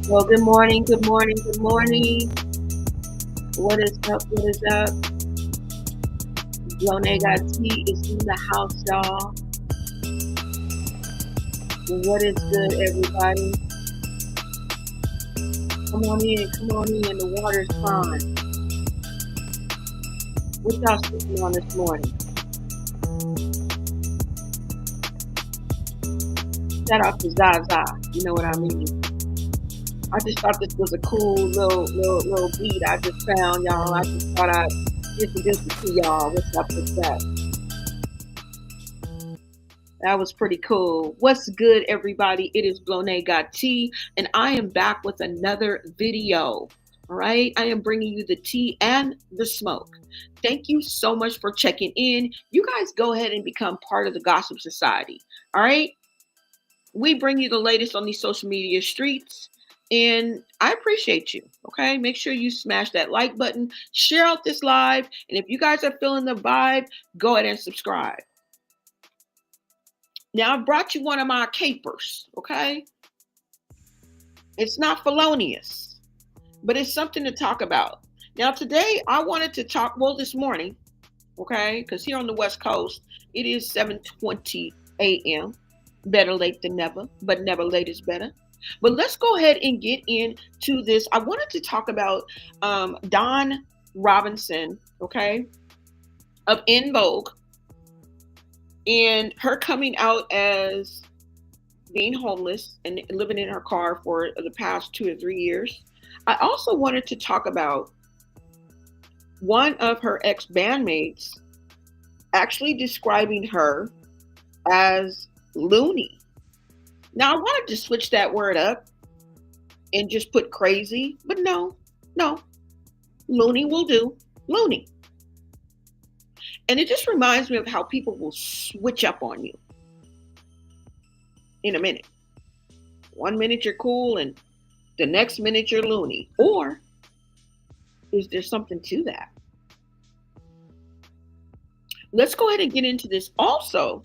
Well, good morning, good morning, good morning. What is up? What is up? Looney got tea is in the house, y'all. What is good, everybody? Come on in, come on in. The water's fine. What y'all sipping on this morning? Shout out to Zaza. You know what I mean? I just thought this was a cool little beat I just found, y'all. I just thought I'd introduce it to y'all. What's up with that? That was pretty cool. What's good, everybody? It is Blone Got Tea, and I am back with another video. All right, I am bringing you the tea and the smoke. Thank you so much for checking in. You guys go ahead and become part of the Gossip Society. All right, we bring you the latest on these social media streets, and I appreciate you. Okay, make sure you smash that like button, share out this live, and if you guys are feeling the vibe, go ahead and subscribe. Now, I brought you one of my capers, okay? It's not felonious, but it's something to talk about. Now, today, I wanted to talk, well, this morning, okay? Because here on the West Coast, it is 7:20 a.m. Better late than never, but never late is better. But let's go ahead and get into this. I wanted to talk about Dawn Robinson, okay, of En Vogue, and her coming out as being homeless and living in her car for the past 2 or 3 years. I also wanted to talk about one of her ex-bandmates actually describing her as Looney. Now, I wanted to switch that word up and just put crazy, but no, Looney will do. Looney. And it just reminds me of how people will switch up on you in a minute. 1 minute you're cool and the next minute you're loony. Or is there something to that? Let's go ahead and get into this. Also,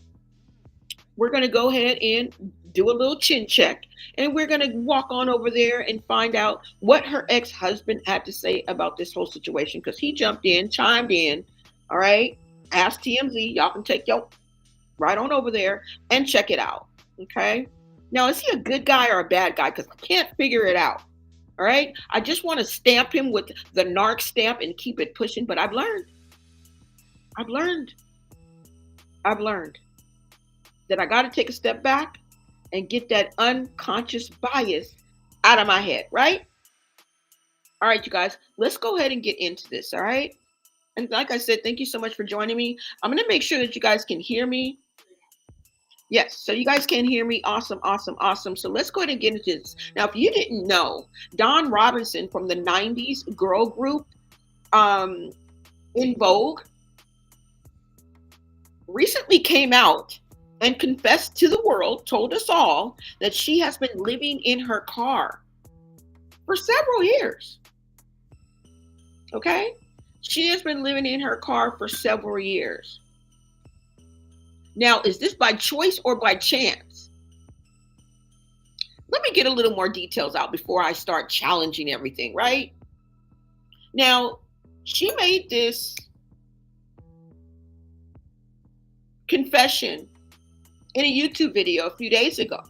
we're going to go ahead and do a little chin check. And we're going to walk on over there and find out what her ex-husband had to say about this whole situation. Because he jumped in, chimed in, all right? Ask TMZ. Y'all can take your right on over there and check it out. Okay. Now, is he a good guy or a bad guy? Because I can't figure it out. All right. I just want to stamp him with the narc stamp and keep it pushing. But I've learned that I got to take a step back and get that unconscious bias out of my head. Right. All right, you guys, let's go ahead and get into this. All right. And like I said, thank you so much for joining me. I'm going to make sure that you guys can hear me. Yes, so you guys can hear me. Awesome, awesome, awesome. So let's go ahead and get into this. Now, if you didn't know, Dawn Robinson from the 90s girl group En Vogue recently came out and confessed to the world, told us all, that she has been living in her car for several years. Okay? She has been living in her car for several years. Now, is this by choice or by chance? Let me get a little more details out before I start challenging everything, right? Now, she made this confession in a YouTube video a few days ago.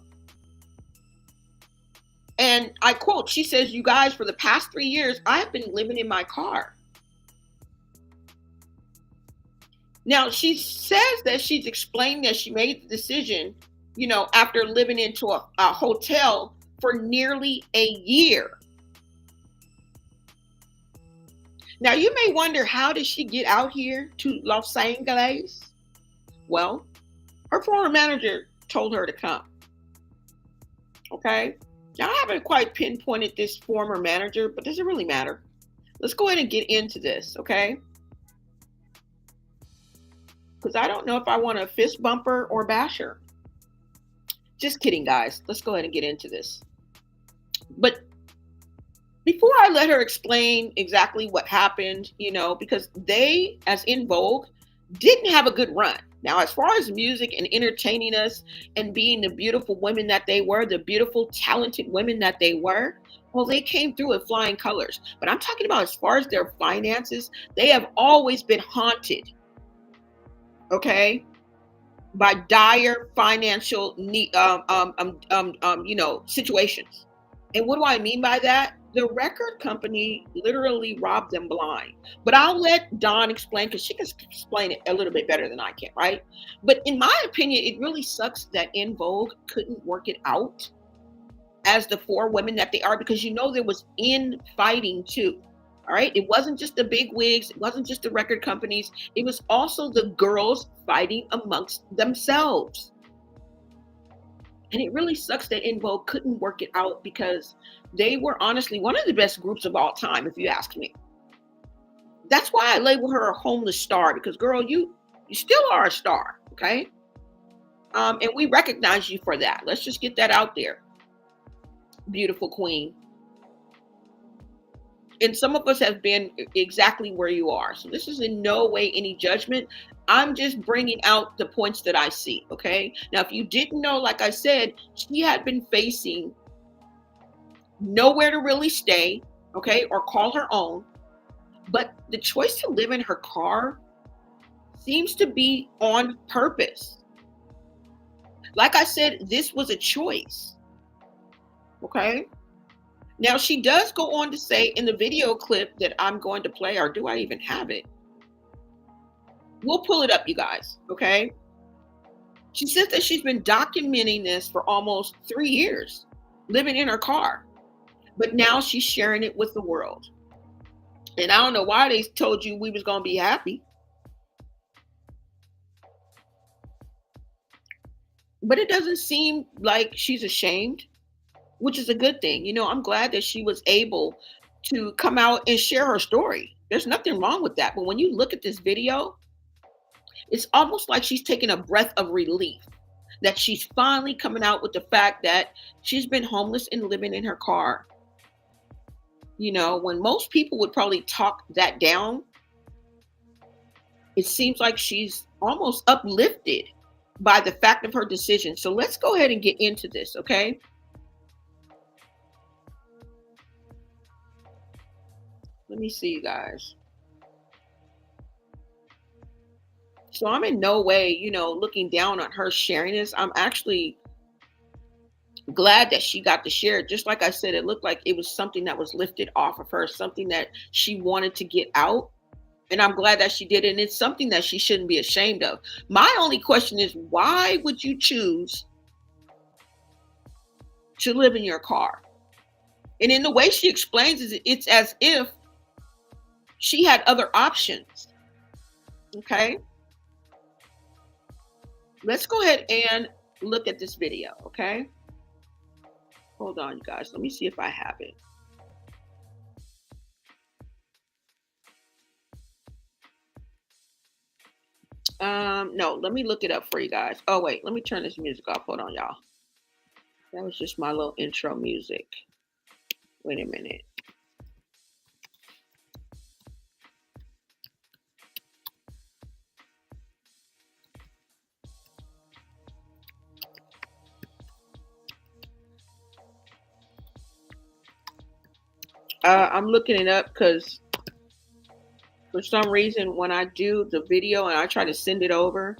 And I quote, she says, "You guys, for the past 3 years, I have been living in my car." Now, she says that she's explained that she made the decision, after living into a hotel for nearly a year. Now, you may wonder, how did she get out here to Los Angeles? Well, her former manager told her to come. Okay? Now, I haven't quite pinpointed this former manager, but does it really matter? Let's go ahead and get into this, okay? Because I don't know if I want to fist bump her or bash her. Just kidding, guys. Let's go ahead and get into this. But before I let her explain exactly what happened, because they, as En Vogue, didn't have a good run. Now, as far as music and entertaining us and being the beautiful women that they were, the beautiful, talented women that they were, Well, they came through with flying colors. But I'm talking about as far as their finances, they have always been haunted, okay, by dire financial need, situations. And what do I mean by that? The record company literally robbed them blind. But I'll let Dawn explain because she can explain it a little bit better than I can, right? But in my opinion, it really sucks that En Vogue couldn't work it out as the four women that they are, because there was infighting too. All right. It wasn't just the big wigs, it wasn't just the record companies, it was also the girls fighting amongst themselves. And it really sucks that En Vogue couldn't work it out because they were honestly one of the best groups of all time, if you ask me. That's why I label her a homeless star, because girl, you still are a star, okay? And we recognize you for that. Let's just get that out there. Beautiful queen. And some of us have been exactly where you are. So this is in no way any judgment. I'm just bringing out the points that I see, okay? Now, if you didn't know, like I said, she had been facing nowhere to really stay, okay, or call her own. But the choice to live in her car seems to be on purpose. Like I said, this was a choice, okay? Now, she does go on to say in the video clip that I'm going to play, or do I even have it? We'll pull it up, you guys, okay? She says that she's been documenting this for almost 3 years, living in her car. But now she's sharing it with the world. And I don't know why they told you we was going to be happy. But it doesn't seem like she's ashamed, which is a good thing. I'm glad that she was able to come out and share her story. There's nothing wrong with that. But when you look at this video, it's almost like she's taking a breath of relief, that she's finally coming out with the fact that she's been homeless and living in her car. When most people would probably talk that down, it seems like she's almost uplifted by the fact of her decision. So let's go ahead and get into this, okay? Let me see, you guys. So I'm in no way, looking down on her sharing this. I'm actually glad that she got to share it. Just like I said, it looked like it was something that was lifted off of her, something that she wanted to get out. And I'm glad that she did it. And it's something that she shouldn't be ashamed of. My only question is, why would you choose to live in your car? And in the way she explains it, it's as if she had other options. Okay. Let's go ahead and look at this video. Okay. Hold on, you guys. Let me see if I have it. No, let me look it up for you guys. Oh, wait, let me turn this music off. Hold on, y'all. That was just my little intro music. Wait a minute. I'm looking it up because for some reason when I do the video and I try to send it over,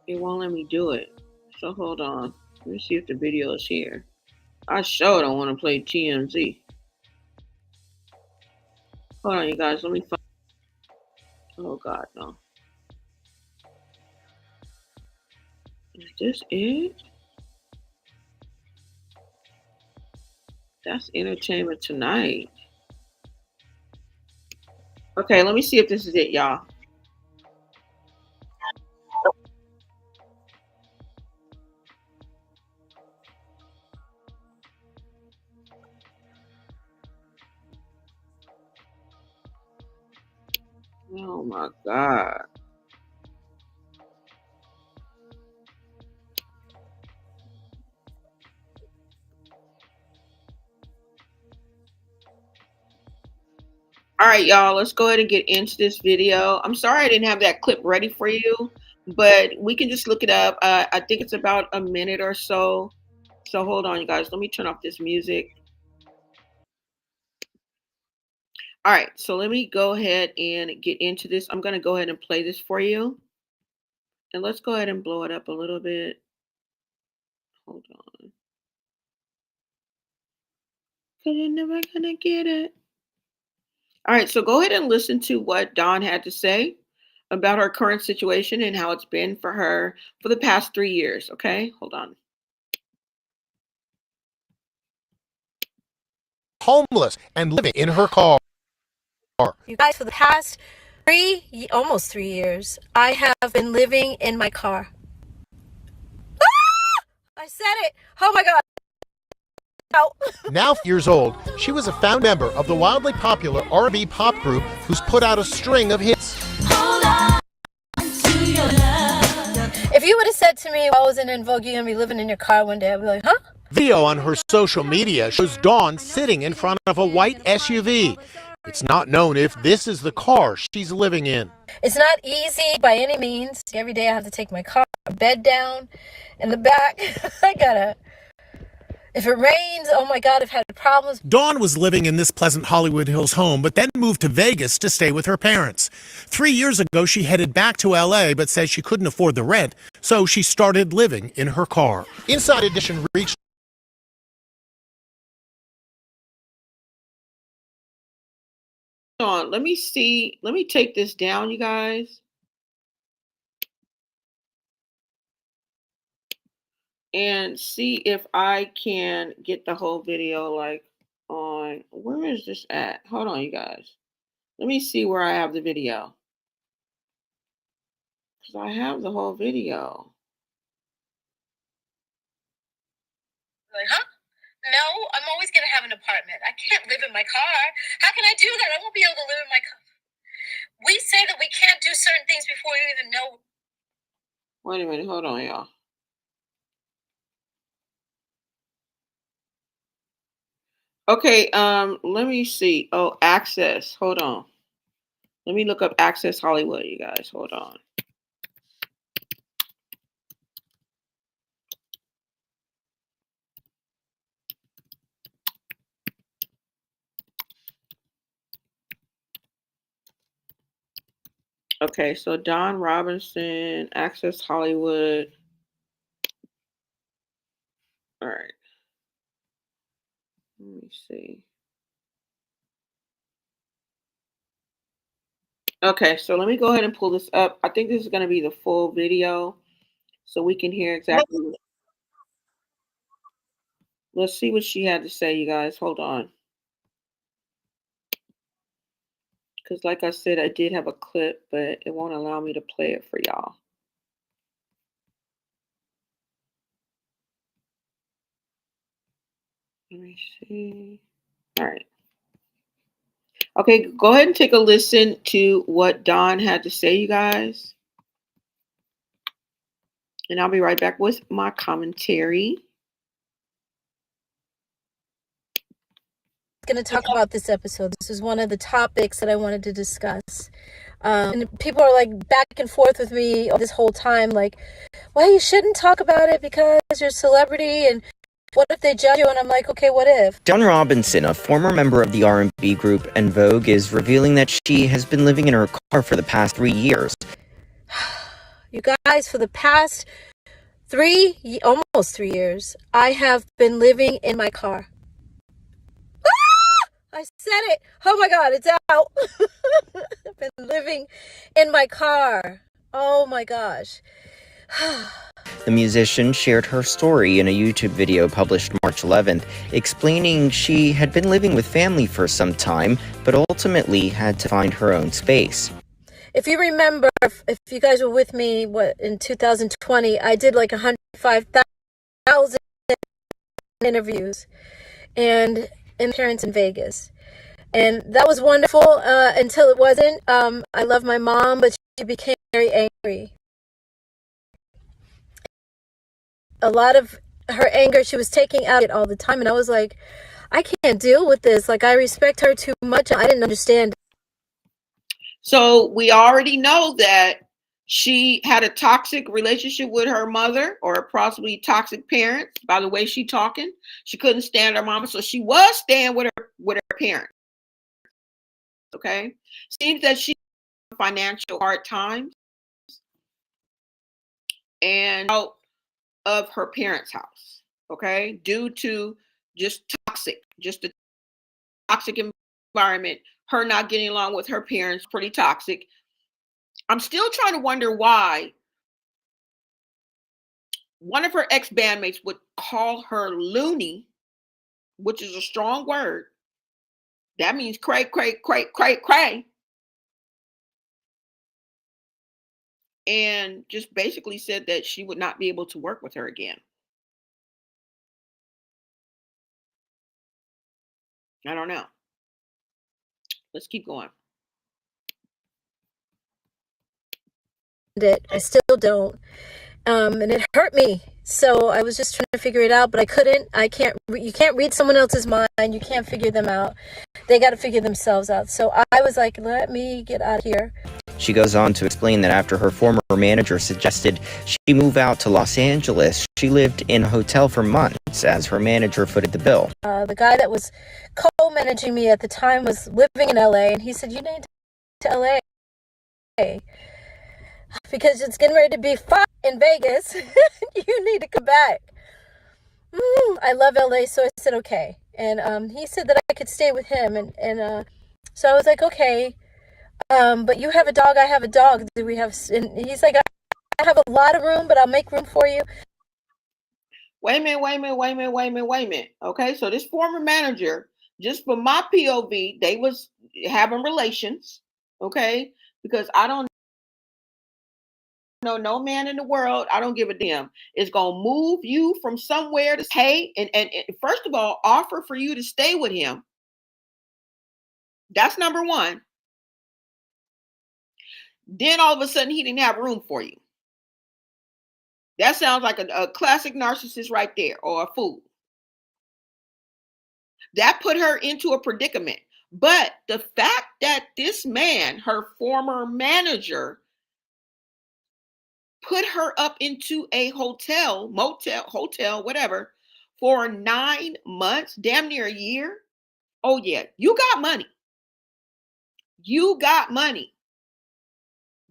it won't let me do it. So hold on. Let me see if the video is here. I sure don't want to play TMZ. Hold on, you guys. Let me find. Oh God, no. Is this it? That's Entertainment Tonight. Okay, let me see if this is it, y'all. Oh my God. All right, y'all, let's go ahead and get into this video. I'm sorry I didn't have that clip ready for you, but we can just look it up. I think it's about a minute or so. So hold on, you guys. Let me turn off this music. All right, so let me go ahead and get into this. I'm going to go ahead and play this for you. And let's go ahead and blow it up a little bit. Hold on. Because you're never going to get it. All right, so go ahead and listen to what Dawn had to say about her current situation and how it's been for her for the past 3 years. Okay, hold on. Homeless and living in her car. You guys, for the past almost 3 years, I have been living in my car. Ah! I said it. Oh my God. No. Now 4 years old, she was a found member of the wildly popular R&B pop group who's put out a string of hits. If you would have said to me, while I was in En Vogue, you're going to be living in your car one day, I'd be like, huh? Video on her social media shows Dawn sitting in front of a white SUV. It's not known if this is the car she's living in. It's not easy by any means. Every day I have to take my bed down in the back. If it rains, oh my God, I've had problems. Dawn was living in this pleasant Hollywood Hills home, but then moved to Vegas to stay with her parents. 3 years ago, she headed back to LA, but says she couldn't afford the rent, so she started living in her car. Inside Edition reached On, let me take this down, you guys, and see if I can get the whole video like on, where is this at? Hold on, you guys, let me see where I have the video, because I have the whole video. Like, huh? No, I'm always going to have an apartment. I can't live in my car. How can I do that? I won't be able to live in my car. We say that we can't do certain things before you even know. Wait a minute, hold on, y'all. Okay, let me see. Oh, Access. Hold on. Let me look up Access Hollywood, you guys. Hold on. Okay, so Don Robinson, Access Hollywood. All right. Let me see. Okay, so let me go ahead and pull this up. I think this is going to be the full video so we can hear exactly. Let's see what she had to say, you guys. Hold on. Because like I said, I did have a clip, but it won't allow me to play it for y'all. Let me see. All right. Okay, go ahead and take a listen to what Dawn had to say, you guys. And I'll be right back with my commentary. Going to talk about this episode. This is one of the topics that I wanted to discuss. And people are like back and forth with me this whole time, like, well, you shouldn't talk about it because you're a celebrity, and what if they judge you? And I'm like, okay, what if? Dawn Robinson, a former member of the R&B group En Vogue, is revealing that she has been living in her car for the past 3 years. You guys, for the past almost 3 years, I have been living in my car. I said it. Oh my God, it's out. I've been living in my car. Oh my gosh. The musician shared her story in a YouTube video published March 11th, explaining she had been living with family for some time, but ultimately had to find her own space. If you remember, if you guys were with me, in 2020, I did like 105,000 interviews and appearance in Vegas. And that was wonderful until it wasn't. I love my mom, but she became very angry. A lot of her anger, she was taking out it all the time. And I was like, I can't deal with this. Like, I respect her too much. I didn't understand. So we already know that She had a toxic relationship with her mother, or possibly toxic parents. By the way, she talking, she couldn't stand her mama, so she was staying with her parents. Okay, seems that she had financial hard times and out of her parents' house. Okay, due to just the toxic environment, her not getting along with her parents, pretty toxic. I'm still trying to wonder why one of her ex-bandmates would call her Looney, which is a strong word. That means cray, cray, cray, cray, cray. And just basically said that she would not be able to work with her again. I don't know. Let's keep going. I still don't. And it hurt me. So I was just trying to figure it out, but I couldn't. You can't read someone else's mind. You can't figure them out. They got to figure themselves out. So I was like, let me get out of here. She goes on to explain that after her former manager suggested she move out to Los Angeles, she lived in a hotel for months as her manager footed the bill. The guy that was co-managing me at the time was living in LA, and he said, you need to LA because it's getting ready to be fun in Vegas. You need to come back. I love LA, so I said okay. And he said that I could stay with him, and so I was like, okay. But you have a dog, I have a dog. Do we have? And he's like, I have a lot of room, but I'll make room for you. Wait a minute. Okay, so this former manager, just for my POV, they was having relations. Okay, because I don't know no man in the world, I don't give a damn, is gonna move you from somewhere to pay and first of all offer for you to stay with him. That's number one. Then all of a sudden he didn't have room for you. That sounds like a classic narcissist right there, or a fool. That put her into a predicament. But the fact that this man, her former manager, put her up into a hotel, whatever, for 9 months, damn near a year. Oh yeah, you got money. You got money.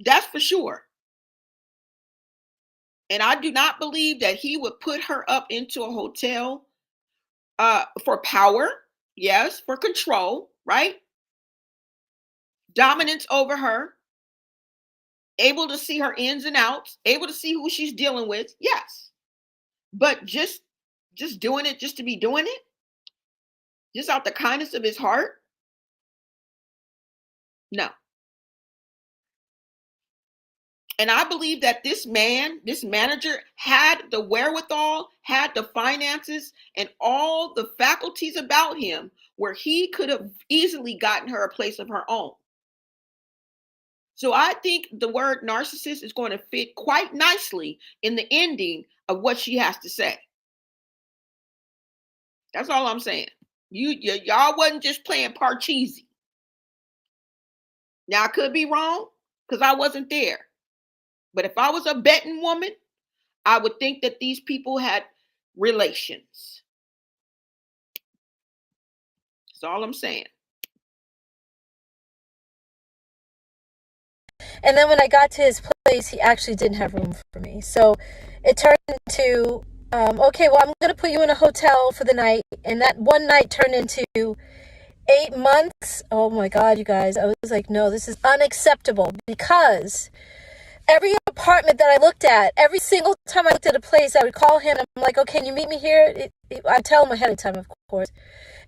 That's for sure. And I do not believe that he would put her up into a hotel for power. Yes, for control, right? Dominance over her. Able to see her ins and outs. Able to see who she's dealing with. Yes. But just doing it just to be doing it. Just out the kindness of his heart. No. And I believe that this manager had the wherewithal, had the finances, and all the faculties about him where he could have easily gotten her a place of her own. So I think the word narcissist is going to fit quite nicely in the ending of what she has to say. That's all I'm saying. Y'all wasn't just playing Parcheesi. Now I could be wrong because I wasn't there. But if I was a betting woman, I would think that these people had relations. That's all I'm saying. And then when I got to his place, he actually didn't have room for me. So it turned into, okay, well, I'm going to put you in a hotel for the night. And that one night turned into 8 months. Oh my God, you guys. I was like, no, this is unacceptable, because every apartment that I looked at, every single time I looked at a place, I would call him. I'm like, okay, can you meet me here? I'd tell him ahead of time, of course.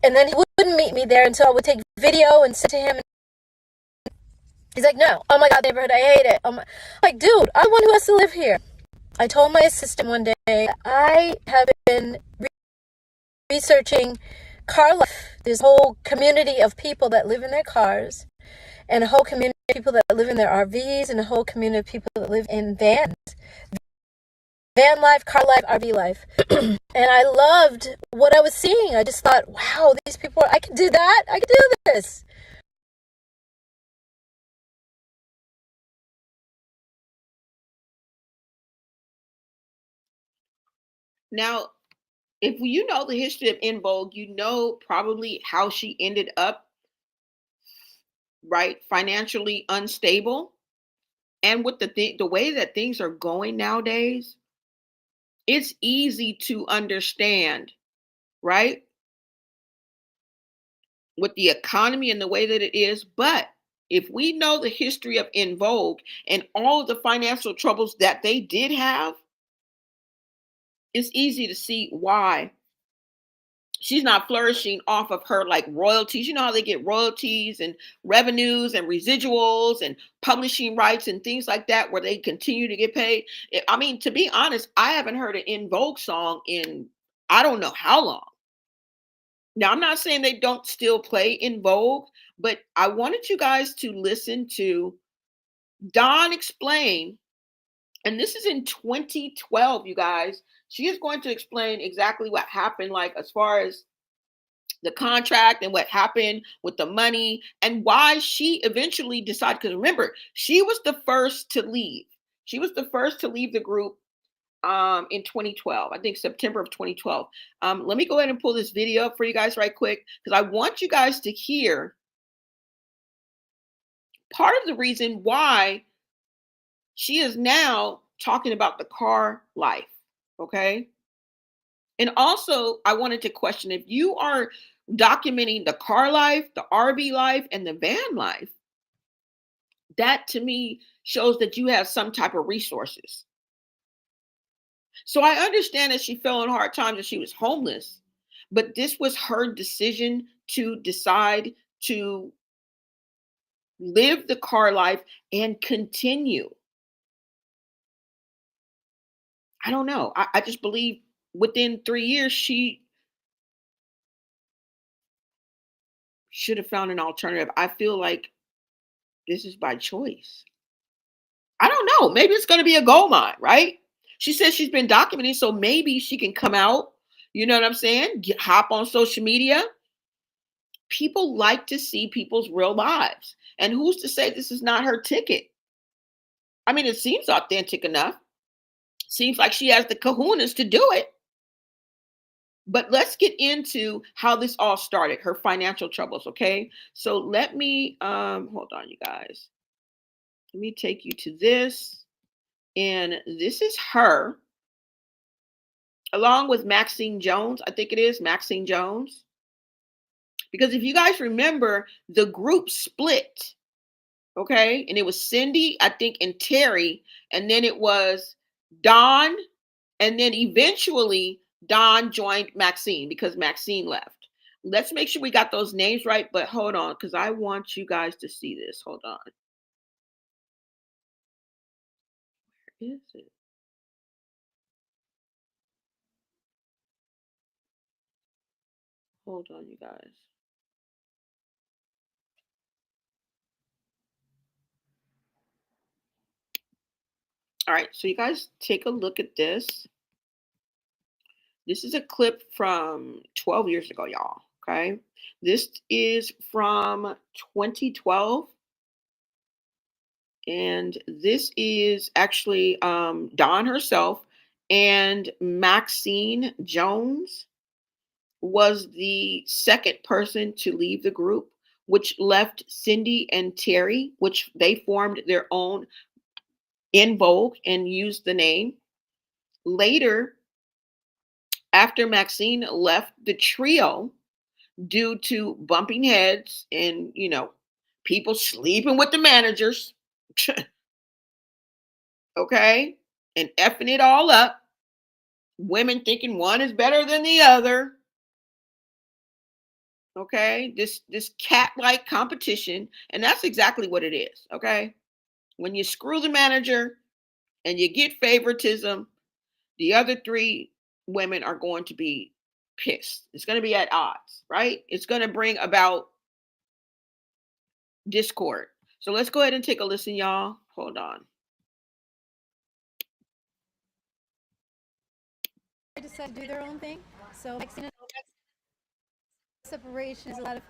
And then he wouldn't meet me there until I would take video and send to him. He's like, no. Oh my God, neighborhood, I hate it. I'm like, dude, I'm the one who has to live here. I told my assistant one day, I have been researching car life. There's a whole community of people that live in their cars, and a whole community of people that live in their RVs, and a whole community of people that live in vans. Van life, car life, RV life. And I loved what I was seeing. I just thought, wow, these people, I can do that. I can do this. Now, if you know the history of En Vogue, you know probably how she ended up, right, financially unstable. And with the way that things are going nowadays, it's easy to understand, right? With the economy and the way that it is. But if we know the history of En Vogue and all of the financial troubles that they did have, it's easy to see why she's not flourishing off of her like royalties. You know how they get royalties and revenues and residuals and publishing rights and things like that, where they continue to get paid. I mean, to be honest, I haven't heard an En Vogue song in I don't know how long. Now, I'm not saying they don't still play En Vogue, but I wanted you guys to listen to Dawn explain, and this is in 2012, you guys. She is going to explain exactly what happened, like as far as the contract and what happened with the money and why she eventually decided. Because remember, she was the first to leave. She was the first to leave the group in 2012. I think September of 2012. Let me go ahead and pull this video up for you guys right quick, because I want you guys to hear part of the reason why she is now talking about the car life. Okay. And also, I wanted to question, if you are documenting the car life, the RV life, and the van life, that to me shows that you have some type of resources. So I understand that she fell in hard times and she was homeless, but this was her decision to decide to live the car life and continue. I don't know. I just believe within 3 years, she should have found an alternative. I feel like this is by choice. I don't know. Maybe it's going to be a gold mine, right? She says she's been documenting, so maybe she can come out. You know what I'm saying? Hop on social media. People like to see people's real lives. And who's to say this is not her ticket? I mean, it seems authentic enough. Seems like she has the kahunas to do it. But let's get into how this all started, her financial troubles, okay? So let me hold on, you guys. Let me take you to this. And this is her, along with Maxine Jones. I think it is Maxine Jones. Because if you guys remember, the group split, okay? And it was Cindy, I think, and Terry. And then it was Dawn. And then eventually Dawn joined Maxine because Maxine left. Let's make sure we got those names right. But hold on, because I want you guys to see this. Hold on. Where is it? Hold on, you guys. All right, so you guys take a look at this. This is a clip from 12 years ago, y'all. Okay. This is from 2012. And this is actually Dawn herself, and Maxine Jones was the second person to leave the group, which left Cindy and Terry, which they formed their own En Vogue and used the name. Later, after Maxine left the trio due to bumping heads and, people sleeping with the managers, okay, and effing it all up, women thinking one is better than the other, okay, this cat-like competition, and that's exactly what it is, okay? When you screw the manager and you get favoritism, the other three women are going to be pissed. It's going to be at odds, right? It's going to bring about discord. So let's go ahead and take a listen, y'all. Hold on. They decide to do their own thing. So separation is a lot of.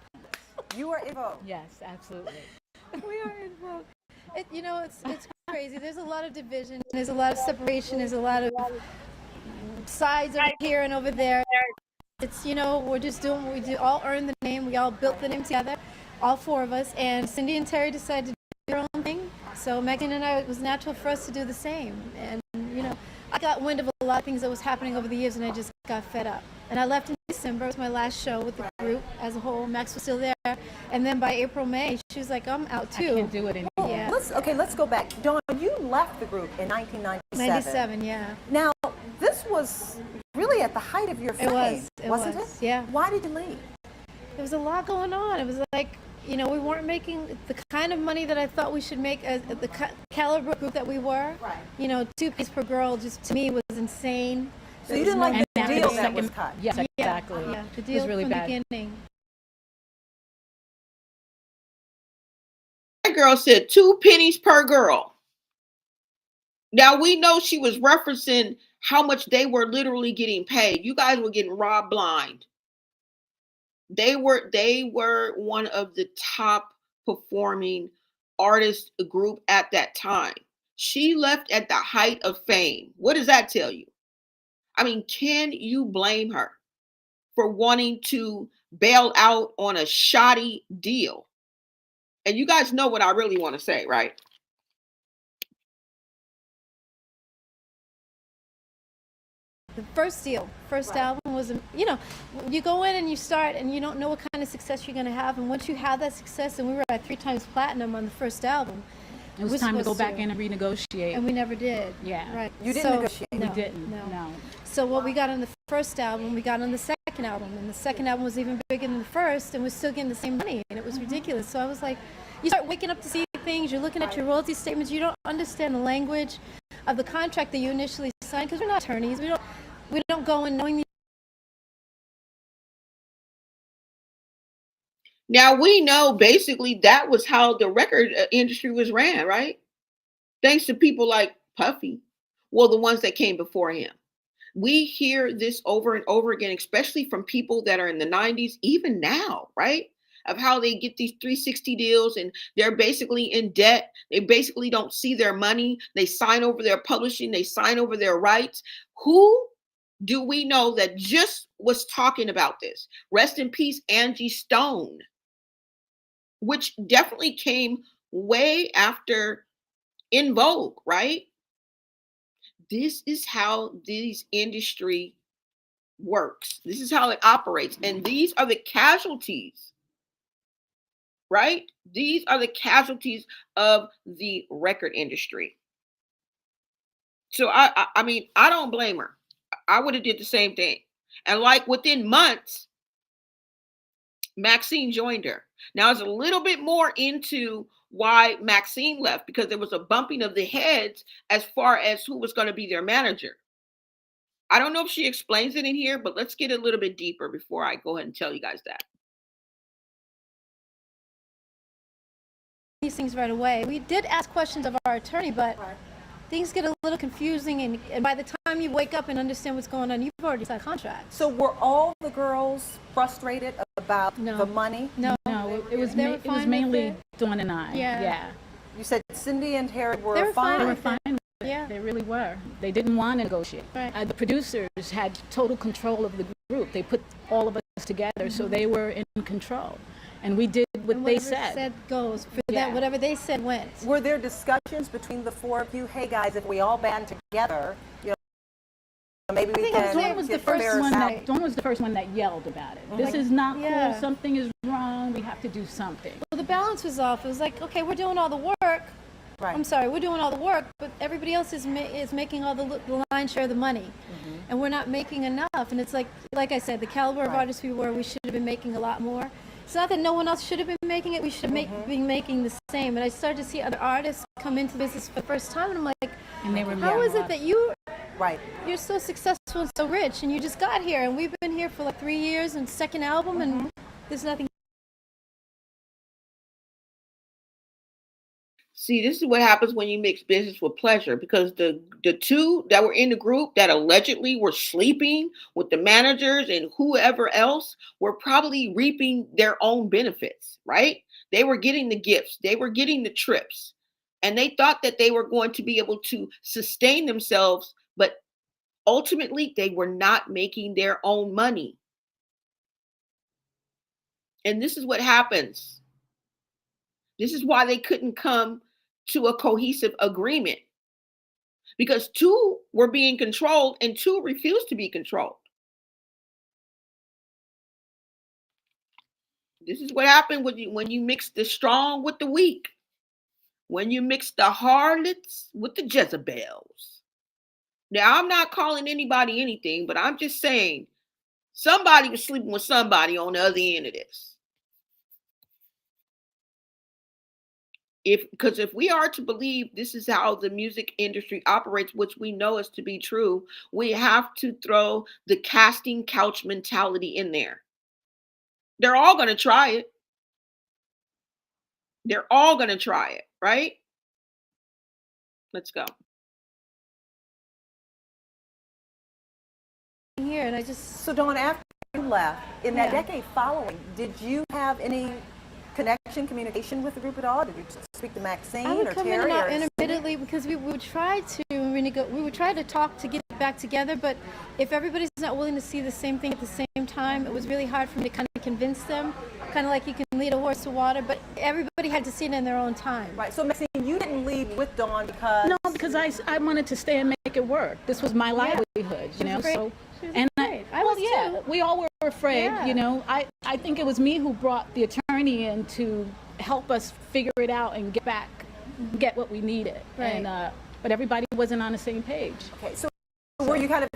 You are En Vogue. Yes, absolutely. We are En Vogue. It's crazy. There's a lot of division. There's a lot of separation. There's a lot of sides over here and over there. It's, we're just doing what we do, all earn the name. We all built the name together, all four of us. And Cindy and Terry decided to do their own thing. So Megan and I, it was natural for us to do the same. And, I got wind of a lot of things that was happening over the years, and I just got fed up. And I left in December. It was my last show with the group as a whole. Max was still there. And then by April, May, she was like, I'm out too. I can't do it anymore. Yeah. Let's go back. Dawn, you left the group in 1997. 97, yeah. Now, this was really at the height of your fame, wasn't it? Yeah. Why did you leave? There was a lot going on. It was like, we weren't making the kind of money that I thought we should make as the caliber group that we were. Right. 2 pays per girl just to me was insane. So you didn't like the deal that was cut? Yes, exactly. Yeah, the It deal was really from bad. the beginning. That girl said 2 pennies per girl. Now we know she was referencing how much they were literally getting paid. You guys were getting robbed blind. They were one of the top performing artist group at that time. She left at the height of fame. What does that tell you? I mean, can you blame her for wanting to bail out on a shoddy deal? And you guys know what I really want to say, right? The first album was, you go in and you start and you don't know what kind of success you're going to have. And once you have that success, and we were at 3 times platinum on the first album. It was time to go back in and renegotiate. And we never did. Yeah. Right. You didn't negotiate? No, We didn't. No. So what we got on the first album, we got on the second album. And the second album was even bigger than the first, and we're still getting the same money. And it was ridiculous. So I was like, you start waking up to see things, you're looking at your royalty statements, you don't understand the language of the contract that you initially signed, because we're not attorneys. We don't go in knowing. Now we know basically that was how the record industry was ran, right? Thanks to people like Puffy, well, the ones that came before him. We hear this over and over again, especially from people that are in the 90s, even now, right? Of how they get these 360 deals and they're basically in debt. They basically don't see their money. They sign over their publishing. They sign over their rights. Who do we know that just was talking about this? Rest in peace, Angie Stone, which definitely came way after En Vogue, right? This is how this industry works. This is how it operates. And these are the casualties, right? These are the casualties of the record industry. So I mean, I don't blame her. I would have did the same thing. And like within months, Maxine joined her. Now it's a little bit more into why Maxine left, because there was a bumping of the heads as far as who was going to be their manager. I don't know if she explains it in here, but let's get a little bit deeper before I go ahead and tell you guys that. These things right away. We did ask questions of our attorney, but things get a little confusing, and by the time you wake up and understand what's going on, you've already signed a contract. So were all the girls frustrated about the money? No, it was mainly Dawn and I. Yeah. You said Cindy and Harry They were were fine. They were with fine with it. Yeah. They really were. They didn't want to negotiate. Right. The producers had total control of the group. They put all of us together, so they were in control. And we did what And they whatever said. Goes. For Yeah. that, whatever they said went. Were there discussions between the four of you? Hey guys, if we all band together, maybe we can. Dawn was the first one that yelled about it. This is not cool. Something is wrong. We have to do something. Well, the balance was off. It was like, okay, we're doing all the work. Right. I'm sorry, we're doing all the work, but everybody else is making all the lion's share of the money, and we're not making enough. And it's like I said, the caliber of artists we were, we should have been making a lot more. It's not that no one else should have been making it. We should have been making the same. And I started to see other artists come into business for the first time, and I'm like, And they were how is it that you're so successful and so rich, and you just got here, and we've been here for like 3 years, and second album, and there's nothing. See, this is what happens when you mix business with pleasure, because the two that were in the group that allegedly were sleeping with the managers and whoever else were probably reaping their own benefits, right? They were getting the gifts. They were getting the trips. And they thought that they were going to be able to sustain themselves. But ultimately they were not making their own money. And this is what happens. This is why they couldn't come to a cohesive agreement, because two were being controlled and two refused to be controlled. This is what happened when you mix the strong with the weak, when you mix the harlots with the Jezebels. Now, I'm not calling anybody anything, but I'm just saying somebody was sleeping with somebody on the other end of this. Because if we are to believe this is how the music industry operates, which we know is to be true, we have to throw the casting couch mentality in there. They're all going to try it. They're all going to try it, right? Let's go. Here, and I just So Dawn, after you left, in that decade following, did you have any communication with the group at all? Did you speak to Maxine I would or come in Terry? and out Or intermittently because we would try to we would try to talk to get back together, but if everybody's not willing to see the same thing at the same time, it was really hard for me to kind of convince them. Kind of like you can lead a horse to water, but everybody had to see it in their own time. Right. So Maxine, you didn't leave with Dawn because No, because I wanted to stay and make it work. This was my livelihood, you know. great. So, She was and great. I well, was yeah, too. we all were afraid, Yeah. you know. I think it was me who brought the attorney in to help us figure it out and get what we needed. Right. And but everybody wasn't on the same page. okay. So were you kind of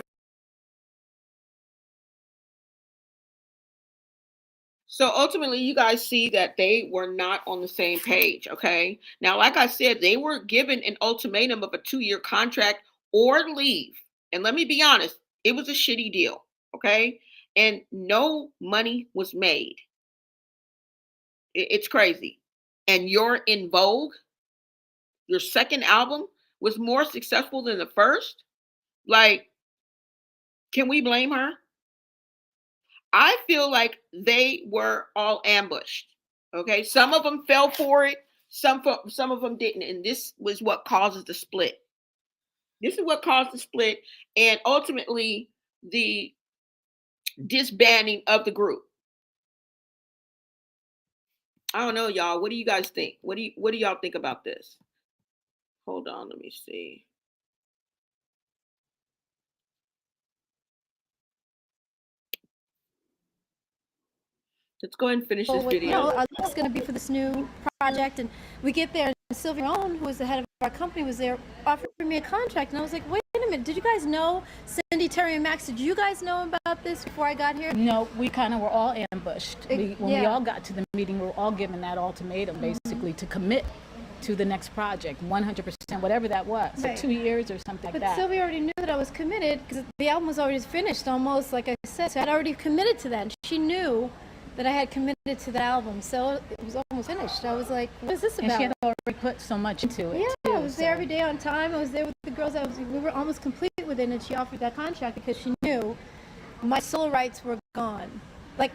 So ultimately, you guys see that they were not on the same page, okay? Now, like I said, they were given an ultimatum of a 2-year contract or leave. And let me be honest, it was a shitty deal, okay? And no money was made. It's crazy. And you're En Vogue, your second album was more successful than the first. Like, can we blame her? I feel like they were all ambushed. Okay, some of them fell for it, some of them didn't, and this was what causes the split. This is what caused the split, and ultimately the disbanding of the group. I don't know, y'all. What do you guys think? What do y'all think about this? Hold on, let me see. Let's go ahead and finish this You video. know, our look's going to be for this new project, and we get there, and Sylvia Owen, who was the head of our company, was there offering me a contract, and I was like, wait a minute, did you guys know? Cindy, Terry, and Max, did you guys know about this before I got here? No, we kind of were all ambushed. When we yeah. all got to the meeting, we were all given that ultimatum, basically, to commit to the next project, 100%, whatever that was, Right. 2 years or something like But that. Sylvia already knew that I was committed because the album was already finished, almost like I said. So I'd already committed to that. And she knew that I had committed to the album, so it was almost finished. I was like, what is this about? And she had already put so much into it. Yeah, too, I was there so. every day on time. I was there with the girls. We were almost complete with it, and she offered that contract because she knew my solo rights were gone. Like,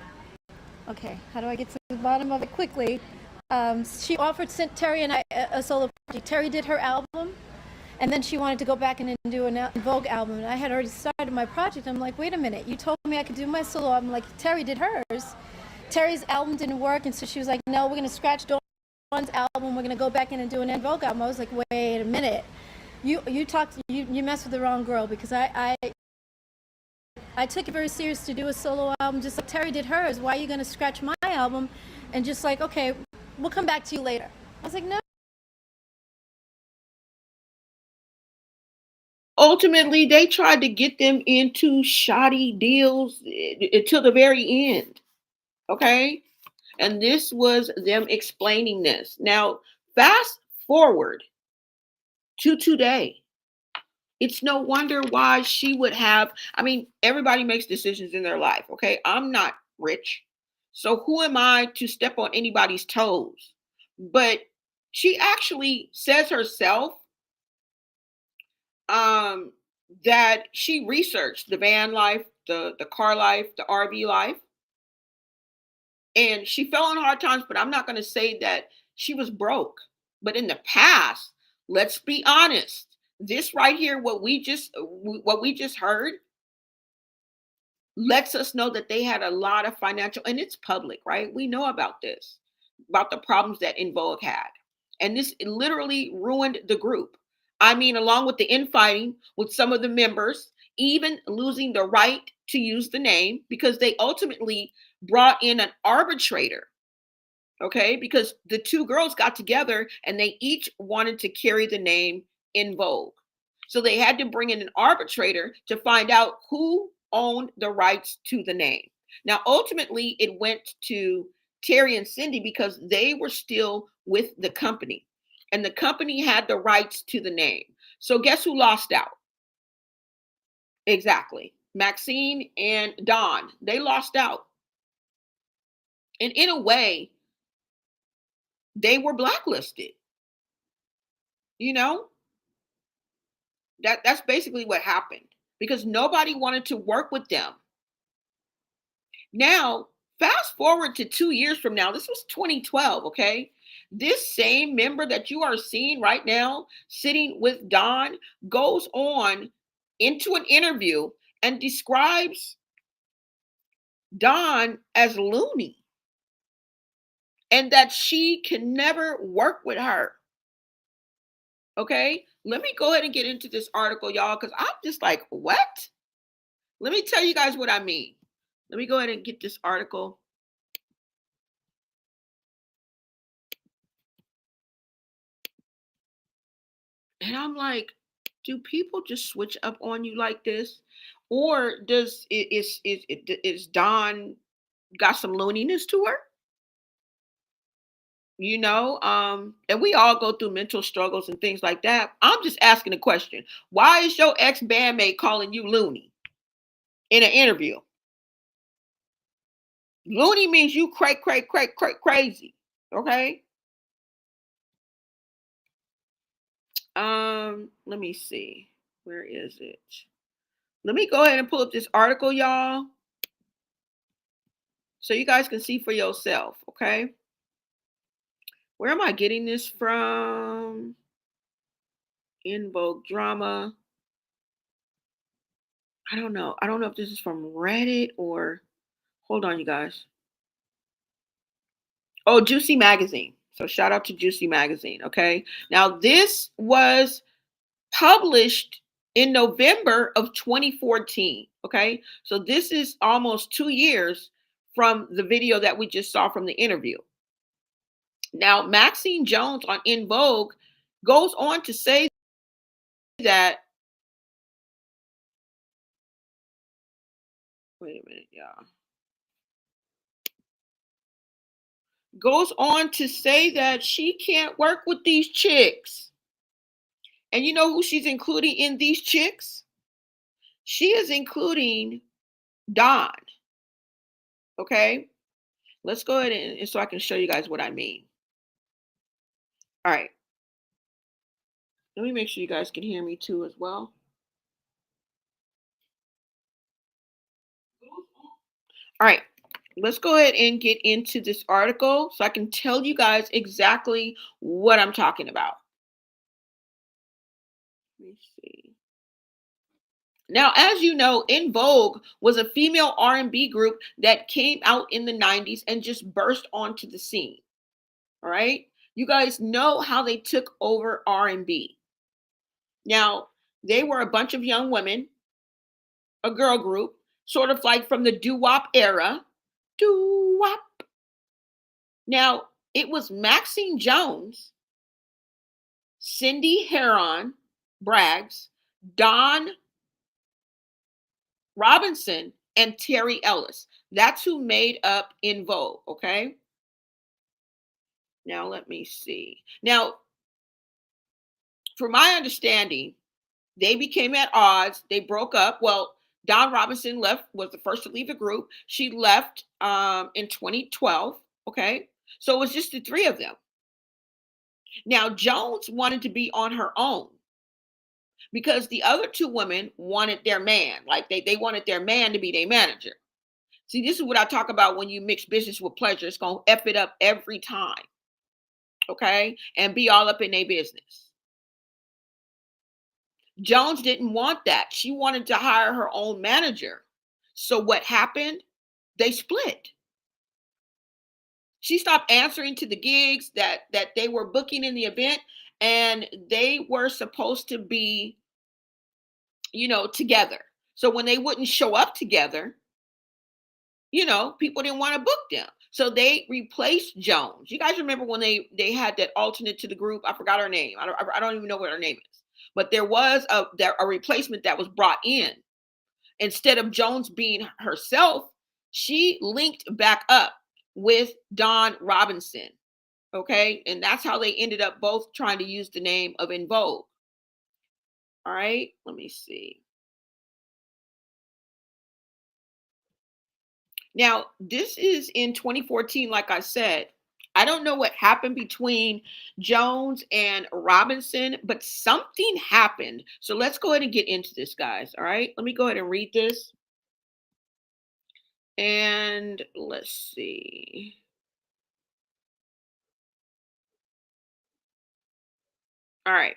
okay, how do I get to the bottom of it quickly? She offered Terry and I a solo project. Terry did her album, and then she wanted to go back and do an En Vogue album. And I had already started my project. I'm like, wait a minute, you told me I could do my solo album. Like, Terry did hers. Terry's album didn't work, and so she was like, no, we're going to scratch Dawn's album. We're going to go back in and do an En Vogue album. I was like, wait a minute. You messed with the wrong girl, because I took it very serious to do a solo album just like Terry did hers. Why are you going to scratch my album? And just like, okay, we'll come back to you later. I was like, no. Ultimately, they tried to get them into shoddy deals until the very end. Okay? And this was them explaining this. Now, fast forward to today. It's no wonder why she would have, I mean, everybody makes decisions in their life, okay? I'm not rich. So who am I to step on anybody's toes? But she actually says herself that she researched the van life, the car life, the RV life. And she fell on hard times, but I'm not going to say that she was broke. But in the past, let's be honest, This right here, what we just heard, lets us know that they had a lot of financial, and it's public, right? We know about this, about the problems that En Vogue had. And this literally ruined the group. I mean, along with the infighting with some of the members, even losing the right to use the name, because they ultimately brought in an arbitrator, okay? Because the two girls got together and they each wanted to carry the name En Vogue. So they had to bring in an arbitrator to find out who owned the rights to the name. Now, ultimately, it went to Terry and Cindy because they were still with the company and the company had the rights to the name. So guess who lost out? Exactly. Maxine and Don, they lost out. And in a way, they were blacklisted. You know, that's basically what happened because nobody wanted to work with them. Now, fast forward to 2 years from now, this was 2012, okay? This same member that you are seeing right now sitting with Don goes on into an interview and describes Don as Looney and that she can never work with her. Okay, let me go ahead and get into this article, y'all, because I'm just like, what? Let me tell you guys what I mean. Let me go ahead and get this article. And I'm like, do people just switch up on you like this? Or is Dawn got some looniness to her? And we all go through mental struggles and things like that. I'm just asking a question. Why is your ex-bandmate calling you Looney in an interview? Looney means you crazy. Okay. Let me see. Where is it? Let me go ahead and pull up this article, y'all, so you guys can see for yourself, okay? Where am I getting this from? En Vogue drama. I don't know. I don't know if this is from Reddit or, hold on, you guys. Oh, Juicy Magazine. So shout out to Juicy Magazine, okay? Now, this was published in November of 2014, okay? So this is almost 2 years from the video that we just saw from the interview. Now, Maxine Jones on En Vogue goes on to say that, wait a minute, y'all. Goes on to say that she can't work with these chicks. And you know who she's including in these chicks? She is including Dawn. Okay? Let's go ahead and so I can show you guys what I mean. All right. Let me make sure you guys can hear me too as well. All right. Let's go ahead and get into this article so I can tell you guys exactly what I'm talking about. Let me see. Now, as you know, En Vogue was a female R&B group that came out in the 90s and just burst onto the scene. All right? You guys know how they took over R&B. Now, they were a bunch of young women, a girl group, sort of like from the doo-wop era. Doo-wop. Now, it was Maxine Jones, Cindy Heron Braggs, Dawn Robinson, and Terry Ellis. That's who made up En Vogue, okay? Now, let me see. Now, from my understanding, they became at odds. They broke up. Well, Dawn Robinson was the first to leave the group. She left in 2012, okay? So it was just the three of them. Now, Jones wanted to be on her own because the other two women wanted their man. Like they wanted their man to be their manager. See, this is what I talk about when you mix business with pleasure. It's going to F it up every time. – – – – – – – – – – – – – – – – – – – – – – – – – – – – – – – – – – – – – – – – – – – – – – – – – – – – – – – – – – – – – – – – – – – – – – – – – – – – – – – – – – – – – – – – – – – – – – – – – – – – – – – – – – – – – – – – – – – – – – – – – – – – – – – – – – – – – – – – – – – – – – – – – – – – – – – – – – – – – – – – – – – – – – – – – – – – – – – – – – – – – – – – – – – – – – – – – – – – – – – – – – – – – – – – – – – – – – – – – – – – – – – – – – – – – – – – – – – – – – – – – – – – – – Jones didn't want that. She wanted to hire her own manager. So what happened? They split. She stopped answering to the gigs that they were booking in the event, and they were supposed to be, together. So when they wouldn't show up together, people didn't want to book them. So they replaced Jones. You guys remember when they had that alternate to the group? I forgot her name. I don't even know what her name is. But there was a replacement that was brought in. Instead of Jones being herself, she linked back up with Dawn Robinson. Okay. And that's how they ended up both trying to use the name of En Vogue. All right. Let me see. Now, this is in 2014, like I said. I don't know what happened between Jones and Robinson, but something happened. So let's go ahead and get into this, guys. All right. Let me go ahead and read this. And let's see. All right.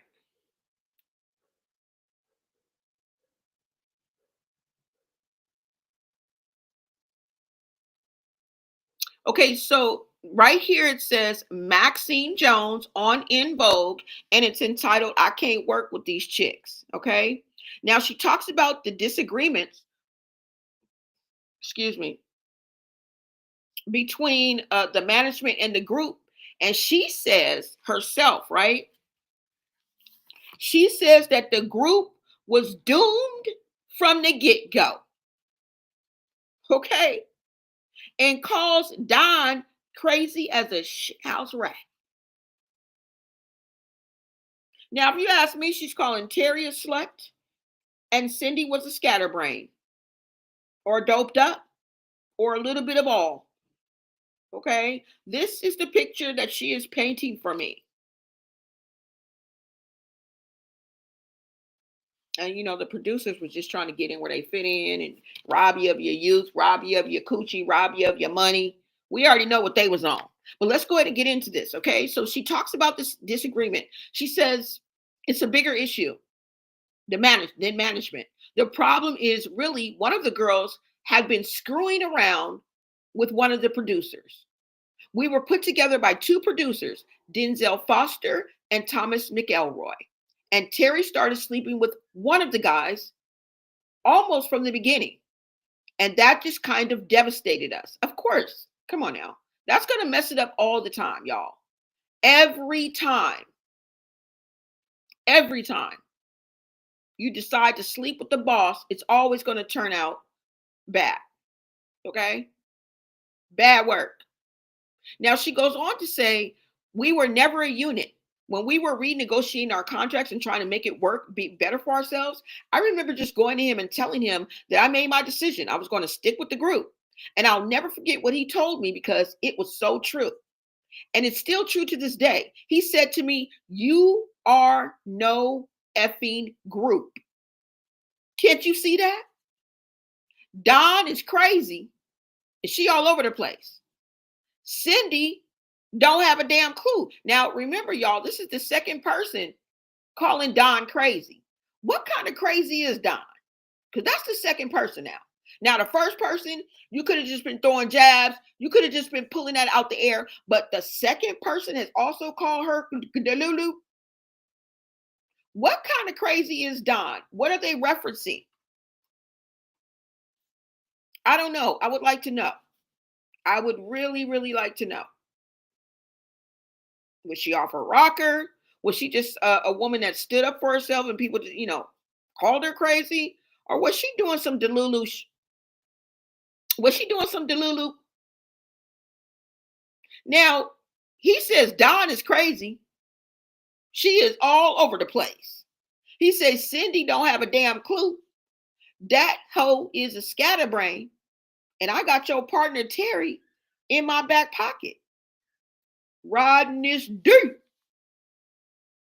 Okay, so right here it says Maxine Jones on En Vogue, and it's entitled "I Can't Work with These Chicks." Okay. Now she talks about the disagreements, excuse me, between the management and the group. And she says herself, right? She says that the group was doomed from the get-go. Okay. And calls Don crazy as a house rat. Now, if you ask me, she's calling Terry a slut and Cindy was a scatterbrain or doped up or a little bit of all. Okay. This is the picture that she is painting for me. And the producers was just trying to get in where they fit in and rob you of your youth, rob you of your coochie, rob you of your money. We already know what they was on. But let's go ahead and get into this, okay? So she talks about this disagreement. She says it's a bigger issue, than management. The problem is really one of the girls had been screwing around with one of the producers. We were put together by two producers, Denzel Foster and Thomas McElroy. And Terry started sleeping with one of the guys almost from the beginning. And that just kind of devastated us. Of course. Come on now. That's going to mess it up all the time, y'all. Every time you decide to sleep with the boss, it's always going to turn out bad. Okay? Bad work. Now, she goes on to say, we were never a unit. When we were renegotiating our contracts and trying to make it work, be better for ourselves, I remember just going to him and telling him that I made my decision. I was going to stick with the group. And I'll never forget what he told me because it was so true. And it's still true to this day. He said to me, you are no effing group. Can't you see that? Dawn is crazy. And she all over the place. Cindy don't have a damn clue. Now, remember, y'all, this is the second person calling Dawn crazy. What kind of crazy is Dawn? Because that's the second person now. Now, the first person, you could have just been throwing jabs. You could have just been pulling that out the air. But the second person has also called her Delulu. What kind of crazy is Dawn? What are they referencing? I don't know. I would like to know. I would really, really like to know. Was she off her rocker? Was she just a woman that stood up for herself and people, called her crazy? Or was she doing some Delulu? Was she doing some Delulu? Now, he says Dawn is crazy. She is all over the place. He says Cindy don't have a damn clue. That hoe is a scatterbrain. And I got your partner, Terry, in my back pocket. Riding this dirt.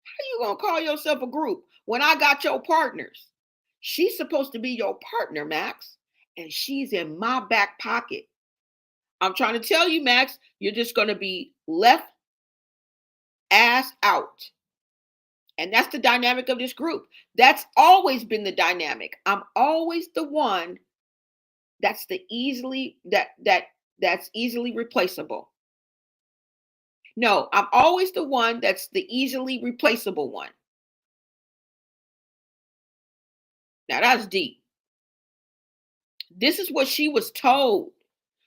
How you gonna call yourself a group when I got your partners? She's supposed to be your partner, Max, and she's in my back pocket. I'm trying to tell you, Max, you're just gonna be left ass out. And that's the dynamic of this group. That's always been the dynamic. I'm always the one that's that's easily replaceable. No, I'm always the one that's the easily replaceable one. Now that's deep. This is what she was told.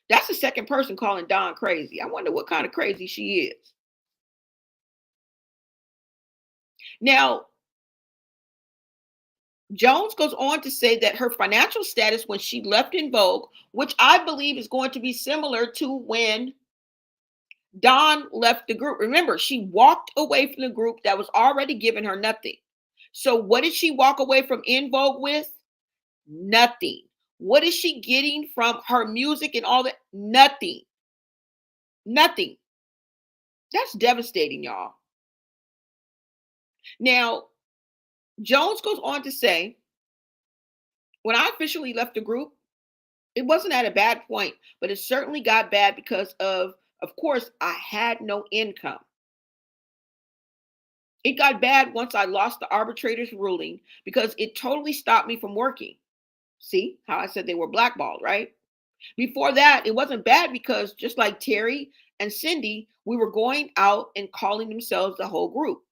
That's the second person calling Dawn crazy. I wonder what kind of crazy she is. Now, Jones goes on to say that her financial status when she left En Vogue, which I believe is going to be similar to when Dawn left the group. Remember, she walked away from the group that was already giving her nothing. So what did she walk away from En Vogue with? Nothing. What is she getting from her music and all that? Nothing. Nothing. That's devastating, y'all. Now, Jones goes on to say, when I officially left the group, it wasn't at a bad point, but it certainly got bad because of course, I had no income. It got bad once I lost the arbitrator's ruling because it totally stopped me from working. See how I said they were blackballed, right? Before that, it wasn't bad because just like Terry and Cindy, we were going out and calling themselves the whole group.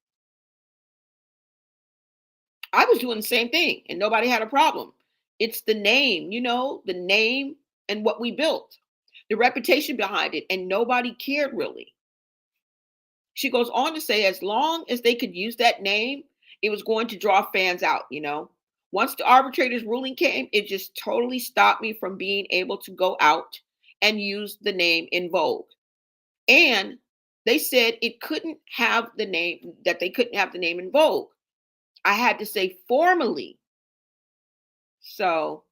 I was doing the same thing and nobody had a problem. It's the name, the name and what we built, the reputation behind it, and nobody cared really. She goes on to say, as long as they could use that name, it was going to draw fans out, Once the arbitrator's ruling came, it just totally stopped me from being able to go out and use the name En Vogue. And they said it couldn't have the name, that they couldn't have the name En Vogue. I had to say formally. So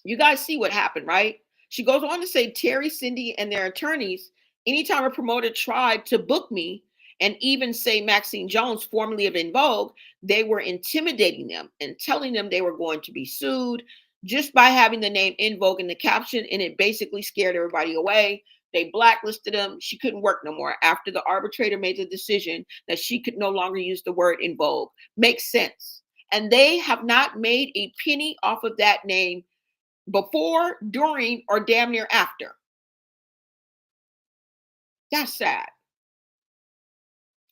you guys see what happened, right? She goes on to say Terry, Cindy, and their attorneys, anytime a promoter tried to book me, and even say Maxine Jones, formerly of En Vogue, they were intimidating them and telling them they were going to be sued just by having the name En Vogue in the caption, and it basically scared everybody away. They blacklisted them. She couldn't work no more after the arbitrator made the decision that she could no longer use the word En Vogue. Makes sense. And they have not made a penny off of that name before, during, or damn near after. That's sad.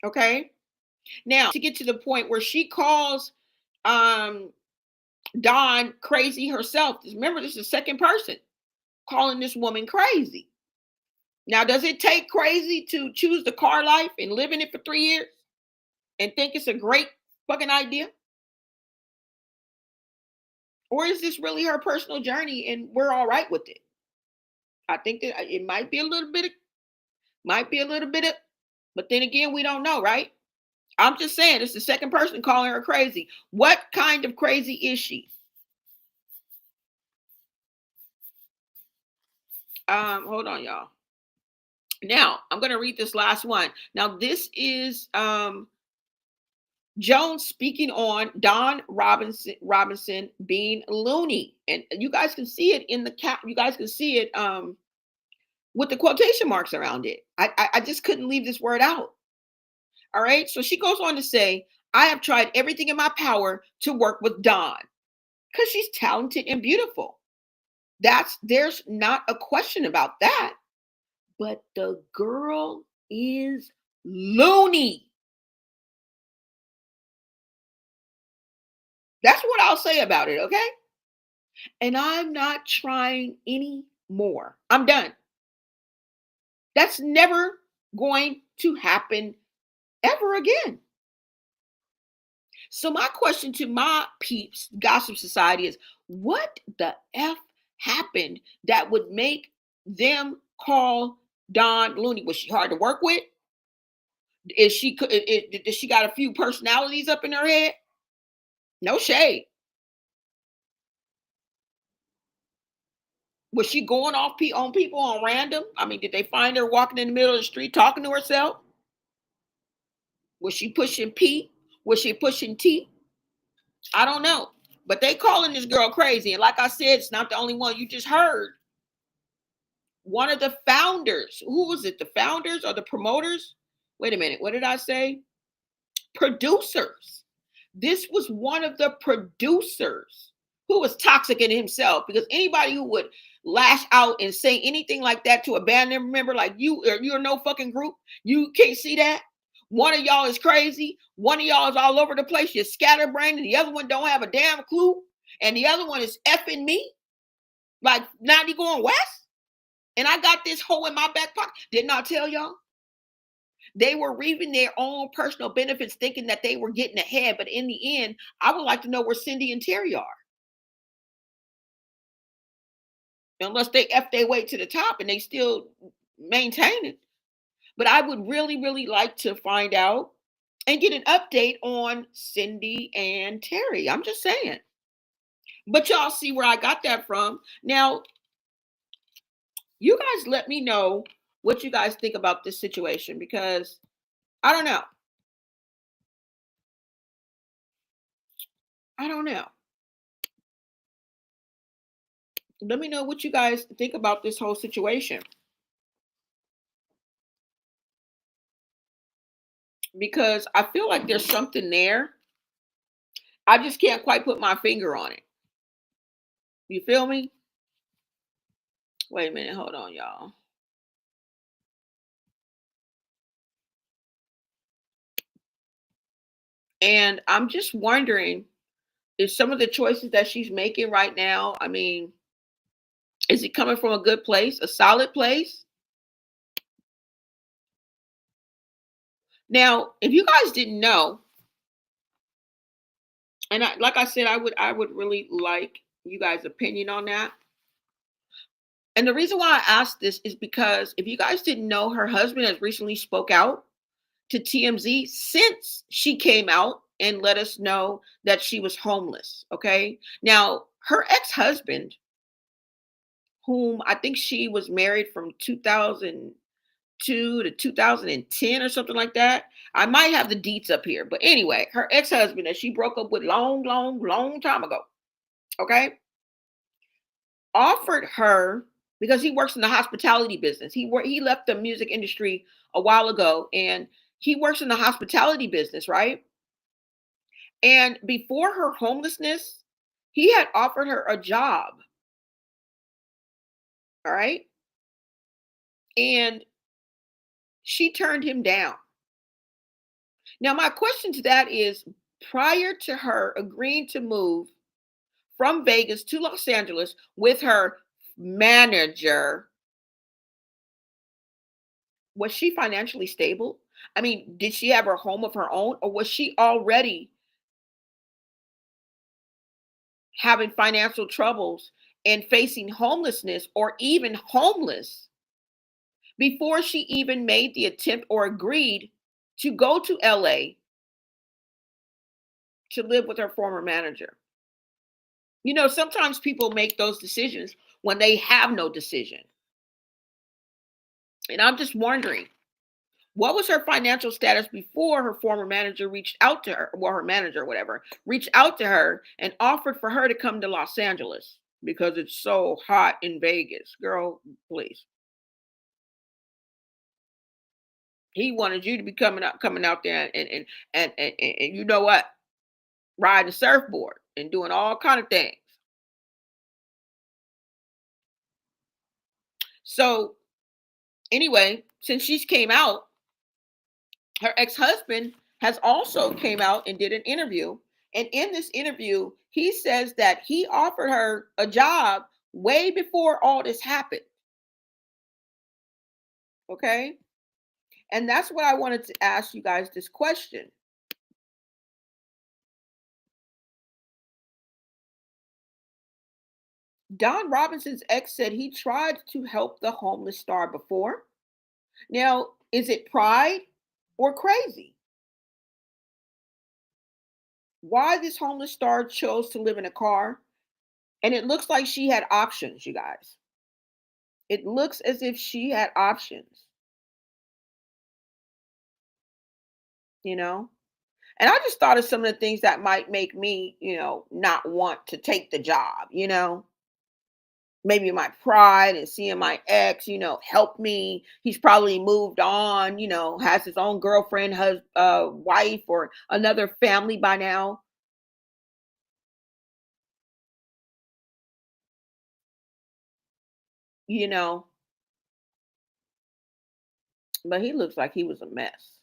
Okay. Now, to get to the point where she calls Dawn crazy herself. Remember, this is the second person calling this woman crazy. Now, does it take crazy to choose the car life and live in it for 3 years and think it's a great fucking idea? Or is this really her personal journey and we're all right with it? I think that it might be a little bit of, but then again, we don't know, right? I'm just saying, it's the second person calling her crazy. What kind of crazy is she? Hold on, y'all. Now, I'm going to read this last one. Now, this is Jones speaking on Dawn Robinson being Looney. And you guys can see it in the cap. You guys can see it with the quotation marks around it. I just couldn't leave this word out. All right. So she goes on to say, I have tried everything in my power to work with Dawn because she's talented and beautiful. There's not a question about that. But the girl is loony. That's what I'll say about it, okay? And I'm not trying anymore. I'm done. That's never going to happen ever again. So my question to my peeps, Gossip Society, is what the F happened that would make them call Dawn Looney? Was she hard to work with? Did she got a few personalities up in her head? No shade. Was she going off on people on random? I mean, did they find her walking in the middle of the street talking to herself? Was she pushing P? Was she pushing T? I don't know. But they calling this girl crazy. And like I said, it's not the only one. You just heard one of the founders. Who was it? The founders or the promoters? Wait a minute. What did I say? producers. This was one of the producers who was toxic in himself, because anybody who would lash out and say anything like that to a band member, like you're no fucking group, you can't see that. One of y'all is crazy. One of y'all is all over the place. You're scatterbrained, and the other one don't have a damn clue. And the other one is effing me. Like, not going west. And I got this hole in my back pocket. Didn't I tell y'all? They were reaping their own personal benefits, thinking that they were getting ahead. But in the end, I would like to know where Cindy and Terry are. Unless they F their way to the top and they still maintain it. But I would really, really like to find out and get an update on Cindy and Terry. I'm just saying. But y'all see where I got that from. Now, you guys let me know what you guys think about this situation, because I don't know. I don't know. Let me know what you guys think about this whole situation. Because I feel like there's something there. I just can't quite put my finger on it. You feel me? Wait a minute. Hold on, y'all. And I'm just wondering if some of the choices that she's making right now, I mean, is it coming from a good place, a solid place? Now, if you guys didn't know, and like I said, I would really like you guys' opinion on that. And the reason why I asked this is because if you guys didn't know, her husband has recently spoke out to TMZ since she came out and let us know that she was homeless. Okay. Now, her ex-husband, whom I think she was married from 2002 to 2010 or something like that. I might have the deets up here. But anyway, her ex-husband that she broke up with long time ago. Okay. Offered her, because he works in the hospitality business. He left the music industry a while ago, and he works in the hospitality business, right? And before her homelessness, he had offered her a job. All right. And she turned him down. Now, my question to that is, prior to her agreeing to move from Vegas to Los Angeles with her manager, was she financially stable? I mean, did she have her home of her own, or was she already having financial troubles and facing homelessness or even homeless before she even made the attempt or agreed to go to LA to live with her former manager? You know, sometimes people make those decisions when they have no decision. And I'm just wondering, what was her financial status before her former manager reached out to her, or her manager, whatever, reached out to her and offered for her to come to Los Angeles because it's so hot in Vegas? Girl, please. He wanted you to be coming out there and you know what? Riding a surfboard and doing all kind of things. So anyway, since she's came out, her ex-husband has also came out and did an interview. And in this interview, he says that he offered her a job way before all this happened. Okay. And that's what I wanted to ask you guys this question. Don Robinson's ex said he tried to help the homeless star before. Now, is it pride or crazy? Why this homeless star chose to live in a car? And it looks like she had options, you guys. It looks as if she had options, you know? And I just thought of some of the things that might make me, not want to take the job, maybe my pride and seeing my ex, help me. He's probably moved on, has his own girlfriend, wife, or another family by now. You know, but he looks like he was a mess.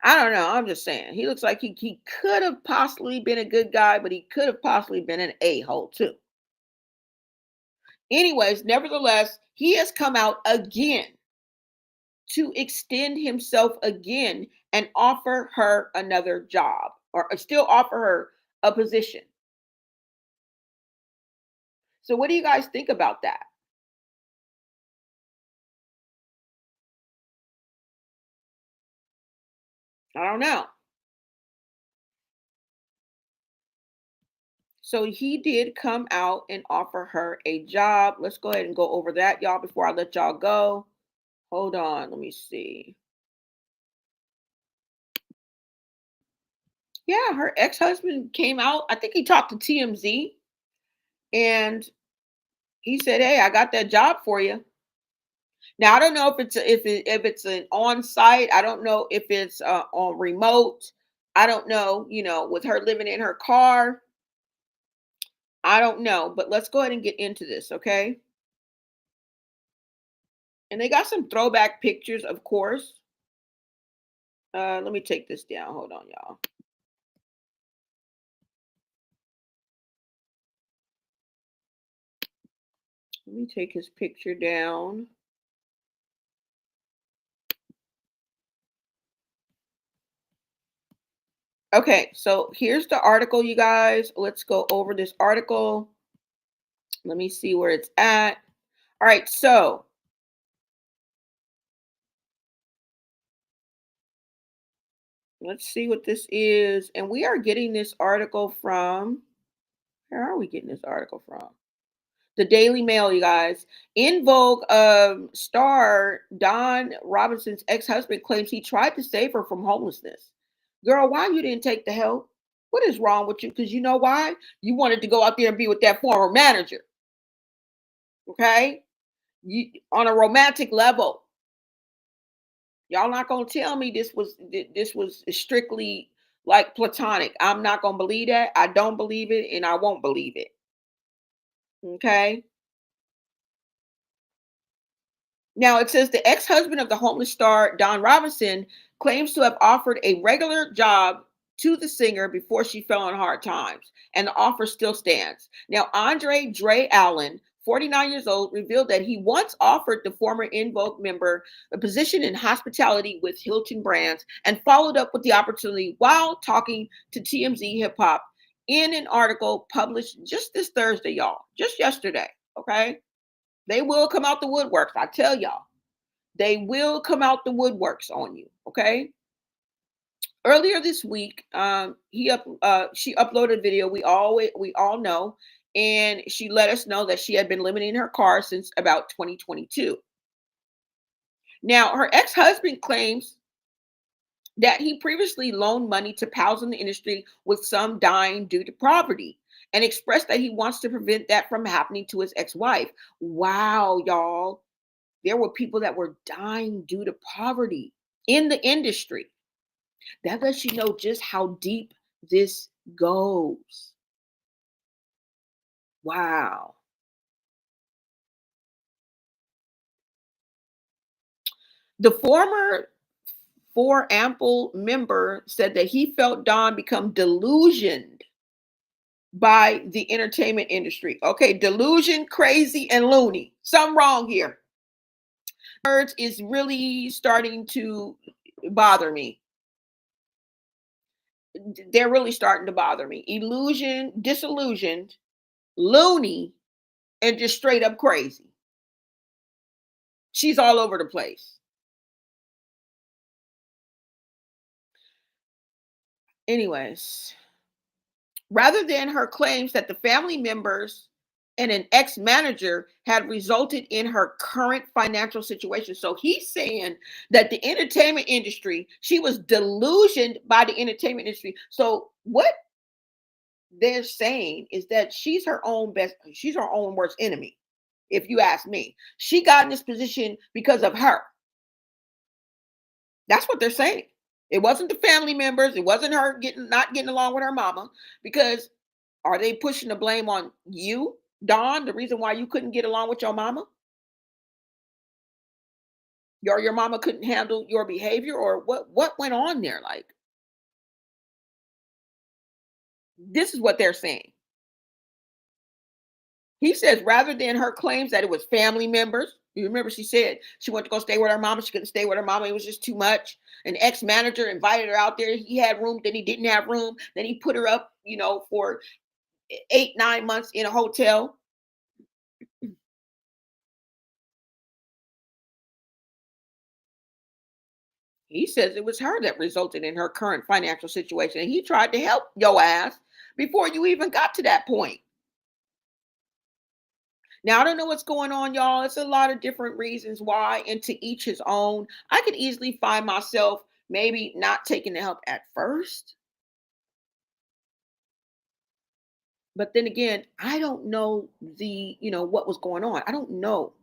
I don't know. I'm just saying. He looks like he could have possibly been a good guy, but he could have possibly been an a-hole too. Anyways, nevertheless, he has come out again to extend himself again and offer her another job, or still offer her a position. So what do you guys think about that? I don't know. So he did come out and offer her a job. Let's go ahead and go over that, y'all, before I let y'all go. Hold on, let me see. Yeah, her ex-husband came out. I think he talked to TMZ, and he said, "Hey, I got that job for you." Now I don't know if it's an on-site. I don't know if it's on remote. I don't know. With her living in her car, I don't know. But let's go ahead and get into this, okay? And they got some throwback pictures, of course. Let me take this down. Hold on, y'all. Let me take his picture down. Okay, so here's the article, you guys. Let's go over this article. Let me see where it's at. All right, so let's see what this is. And we are getting this article from, where are we getting this article from? The Daily Mail, you guys. En Vogue star Don Robinson's ex-husband claims he tried to save her from homelessness. Girl, why you didn't take the help? What is wrong with you? Because you know why? You wanted to go out there and be with that former manager. Okay? On a romantic level. Y'all not gonna tell me this was strictly like platonic. I'm not gonna believe that. I don't believe it, and I won't believe it. Okay. Now it says the ex-husband of the homeless star Don Robinson claims to have offered a regular job to the singer before she fell on hard times, and the offer still stands. Now Andre Dre Allen, 49 years old, revealed that he once offered the former En Vogue member a position in hospitality with Hilton Brands and followed up with the opportunity while talking to TMZ Hip Hop in an article published just this Thursday, y'all, just yesterday. Okay. They will come out the woodworks. I tell y'all, they will come out the woodworks on you. Okay. Earlier this week, she uploaded a video. We all know, and she let us know that she had been living in her car since about 2022. Now, her ex-husband claims that he previously loaned money to pals in the industry, with some dying due to poverty, and expressed that he wants to prevent that from happening to his ex-wife. Wow, y'all. There were people that were dying due to poverty in the industry. That lets you know just how deep this goes. Wow. The former For Ample member said that he felt Don become delusioned by the entertainment industry. Okay, delusion, crazy, and loony. Something wrong here. Words is really starting to bother me. They're really starting to bother me. Illusion, disillusioned, loony, and just straight up crazy. She's all over the place. Anyways, rather than her claims that the family members and an ex-manager had resulted in her current financial situation. So he's saying that the entertainment industry, she was delusioned by the entertainment industry. So what they're saying is that she's her own worst enemy. If you ask me, she got in this position because of her. That's what they're saying. It wasn't the family members. It wasn't her not getting along with her mama. Because are they pushing the blame on you, Dawn? The reason why you couldn't get along with your mama? Your mama couldn't handle your behavior, or what went on there? Like, this is what they're saying. He says rather than her claims that it was family members, you remember she said she went to go stay with her mama. She couldn't stay with her mama. It was just too much. An ex-manager invited her out there. He had room, then he didn't have room. Then he put her up, for 8-9 months in a hotel. He says it was her that resulted in her current financial situation. And he tried to help your ass before you even got to that point. Now, I don't know what's going on, y'all. It's a lot of different reasons why, and to each his own. I could easily find myself maybe not taking the help at first. But then again, I don't know what was going on. I don't know.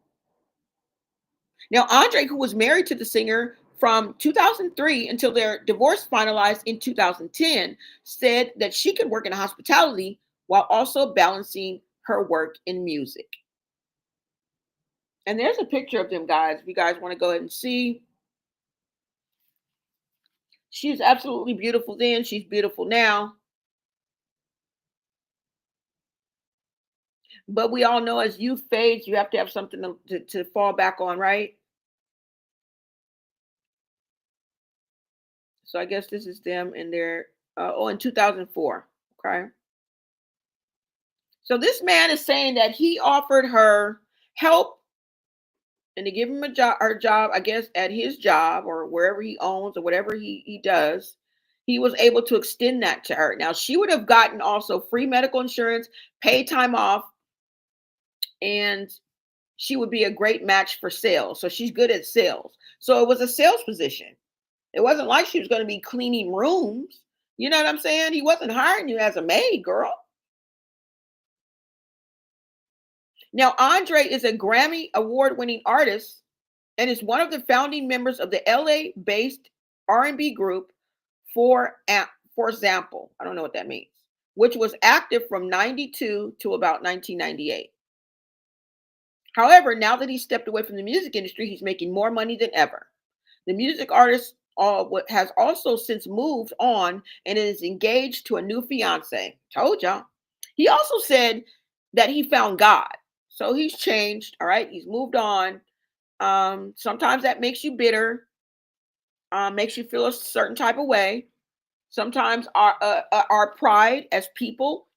Now, Andre, who was married to the singer from 2003 until their divorce finalized in 2010, said that she could work in hospitality while also balancing her work in music. And there's a picture of them, guys. If you guys want to go ahead and see. She's absolutely beautiful then. She's beautiful now. But we all know as youth fades, you have to have something to fall back on, right? So I guess this is them in their, in 2004. Okay. So this man is saying that he offered her help and to give him her job, I guess, at his job or wherever he owns or whatever he does. He was able to extend that to her. Now, she would have gotten also free medical insurance, paid time off, and she would be a great match for sales. So she's good at sales. So it was a sales position. It wasn't like she was going to be cleaning rooms. You know what I'm saying? He wasn't hiring you as a maid, girl. Now, Andre is a Grammy award-winning artist and is one of the founding members of the LA-based R&B group For Example. I don't know what that means, which was active from 92 to about 1998. However, now that he's stepped away from the music industry, he's making more money than ever. The music artist has also since moved on and is engaged to a new fiance. Told y'all. He also said that he found God. So he's changed. All right. He's moved on. Sometimes that makes you bitter, makes you feel a certain type of way. Sometimes our pride as people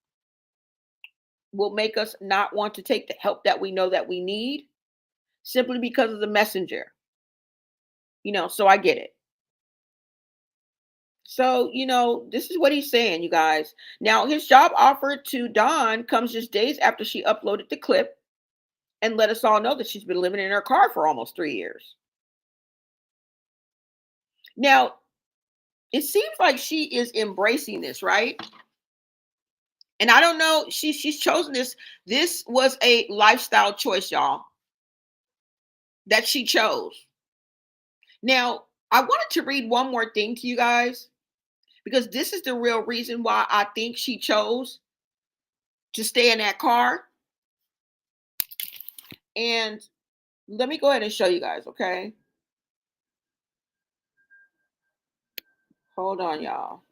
will make us not want to take the help that we know that we need simply because of the messenger. So I get it. So, this is what he's saying, you guys. Now, his job offer to Dawn comes just days after she uploaded the clip and let us all know that she's been living in her car for almost 3 years. Now, it seems like she is embracing this, right? And I don't know, she's chosen this. This was a lifestyle choice, y'all, that she chose. Now, I wanted to read one more thing to you guys, because this is the real reason why I think she chose to stay in that car. And let me go ahead and show you guys, okay? Hold on, y'all.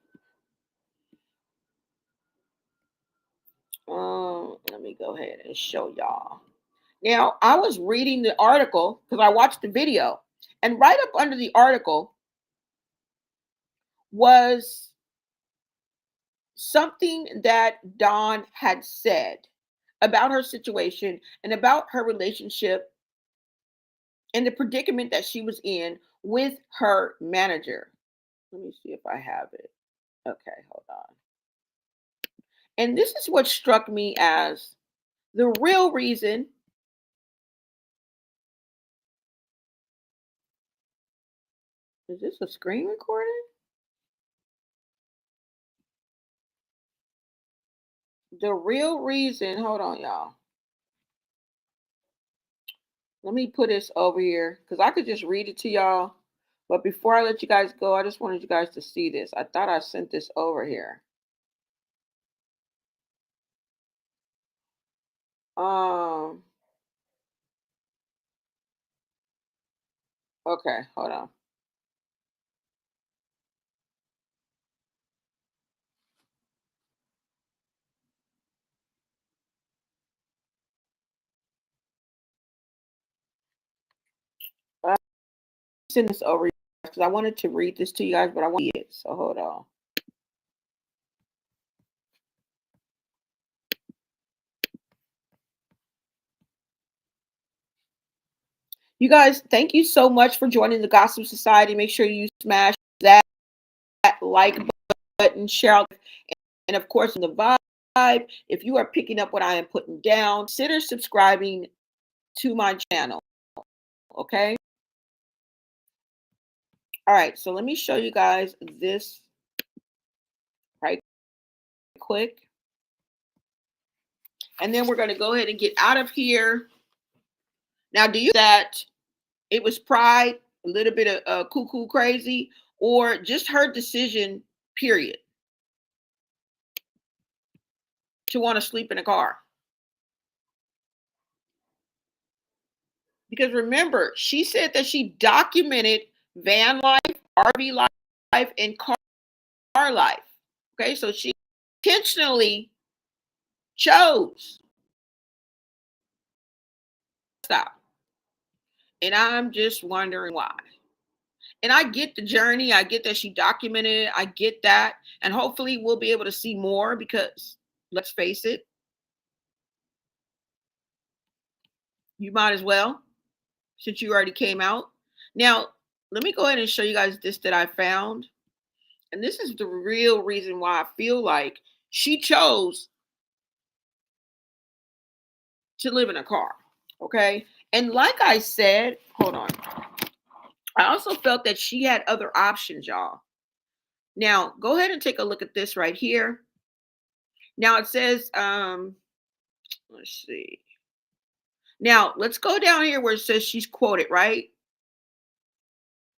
Let me go ahead and show y'all. Now, I was reading the article because I watched the video, and right up under the article was something that Dawn had said about her situation and about her relationship and the predicament that she was in with her manager. Let me see if I have it. Okay, hold on. And this is what struck me as the real reason is this a screen recording? The real reason, hold on, y'all. Let me put this over here because I could just read it to y'all. But before I let you guys go, I just wanted you guys to see this. I thought I sent this over here. Um, okay, hold on. I send this over because I wanted to read this to you guys, but I want to see it. So hold on. You guys, thank you so much for joining the Gossip Society. Make sure you smash that like button, share out, and of course, in the vibe, if you are picking up what I am putting down, consider subscribing to my channel. Okay. All right. So let me show you guys this right quick. And then we're going to go ahead and get out of here. Now, do you that it was pride, a little bit of cuckoo crazy, or just her decision, period, to want to sleep in a car? Because remember, she said that she documented van life, RV life, and car life. Okay, so she intentionally chose stop. And I'm just wondering why. And I get the journey. I get that she documented it. I get that. And hopefully we'll be able to see more because let's face it, you might as well, since you already came out. Now, let me go ahead and show you guys this that I found. And this is the real reason why I feel like she chose to live in a car. Okay. And like I said, hold on. I also felt that she had other options, y'all. Now, go ahead and take a look at this right here. Now it says, let's see. Now, let's go down here where it says she's quoted, right?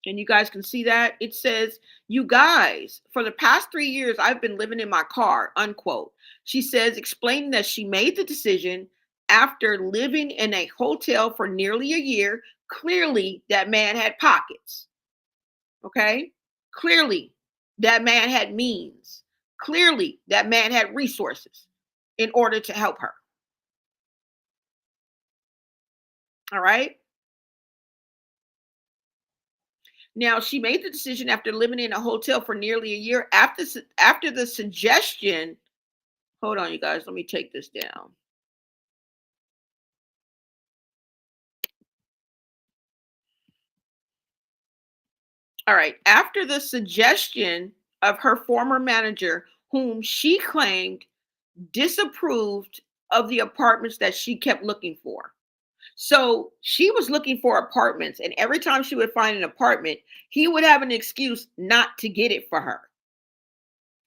And you guys can see that. It says, you guys, for the past 3 years, I've been living in my car, unquote. She says, explaining that she made the decision after living in a hotel for nearly a year. Clearly, that man had pockets. Okay? Clearly, that man had means. Clearly, that man had resources in order to help her. All right? Now, she made the decision after living in a hotel for nearly a year after the suggestion. Hold on, you guys. Let me take this down. All right. After the suggestion of her former manager, whom she claimed disapproved of the apartments that she kept looking for. So she was looking for apartments, and every time she would find an apartment, he would have an excuse not to get it for her.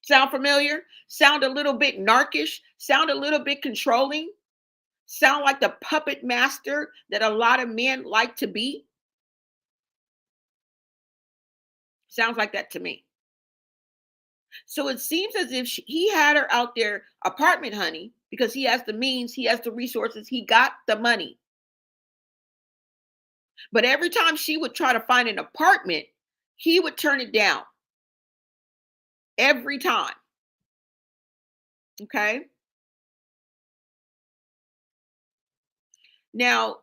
Sound familiar? Sound a little bit narkish? Sound a little bit controlling? Sound like the puppet master that a lot of men like to be? Sounds like that to me. So it seems as if he had her out there apartment honey because he has the means, he has the resources, he got the money. But every time she would try to find an apartment, he would turn it down. Every time. Okay. Now,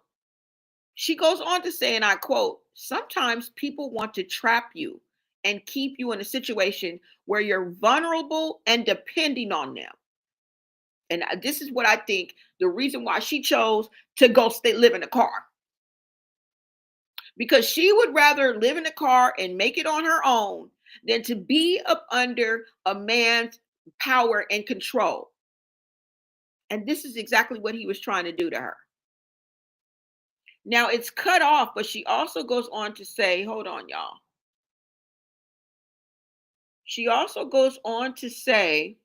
she goes on to say, and I quote, sometimes people want to trap you and keep you in a situation where you're vulnerable and depending on them. And this is what I think the reason why she chose to go live in a car. Because she would rather live in a car and make it on her own than to be up under a man's power and control. And this is exactly what he was trying to do to her. Now it's cut off, but she also goes on to say, hold on, y'all. She also goes on to say,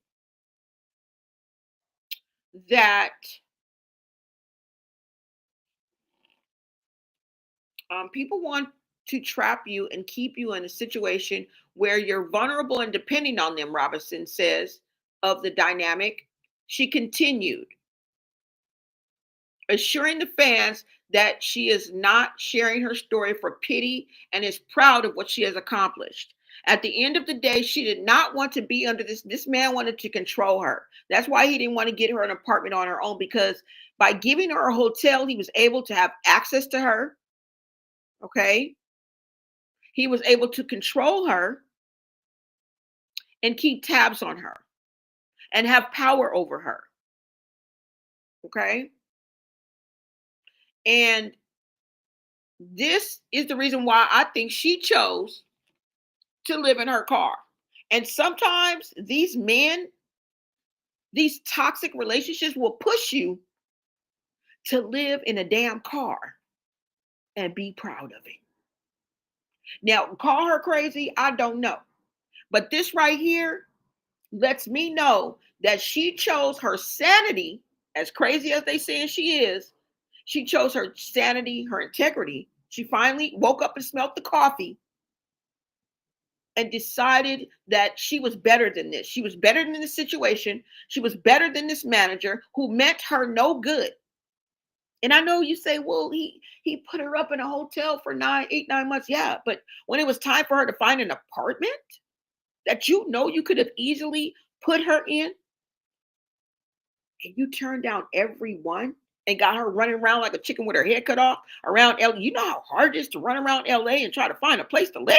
that people want to trap you and keep you in a situation where you're vulnerable and depending on them, Robinson says of the dynamic. She continued, assuring the fans that she is not sharing her story for pity and is proud of what she has accomplished. At the end of the day, she did not want to be under this. This man wanted to control her. That's why he didn't want to get her an apartment on her own, because by giving her a hotel, he was able to have access to her. Okay. He was able to control her and keep tabs on her and have power over her. Okay. And this is the reason why I think she chose to live in her car. And sometimes these men, these toxic relationships will push you to live in a damn car and be proud of it. Now, call her crazy, I don't know. But this right here lets me know that she chose her sanity, as crazy as they say she is. She chose her sanity, her integrity. She finally woke up and smelled the coffee and decided that she was better than this. She was better than the situation. She was better than this manager who meant her no good. And I know you say, well, he put her up in a hotel for 9 months. Yeah, but when it was time for her to find an apartment that you know you could have easily put her in, and you turned down every one and got her running around like a chicken with her head cut off around LA. You know how hard it is to run around LA and try to find a place to live?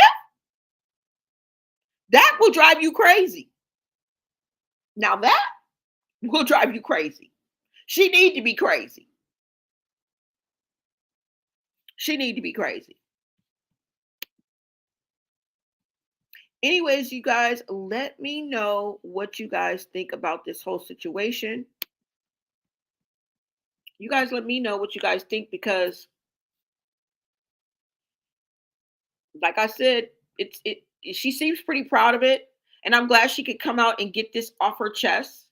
That will drive you crazy. Now that will drive you crazy. She need to be crazy. She need to be crazy. Anyways, you guys, let me know what you guys think about this whole situation. You guys let me know what you guys think, because like I said, she seems pretty proud of it, and I'm glad she could come out and get this off her chest.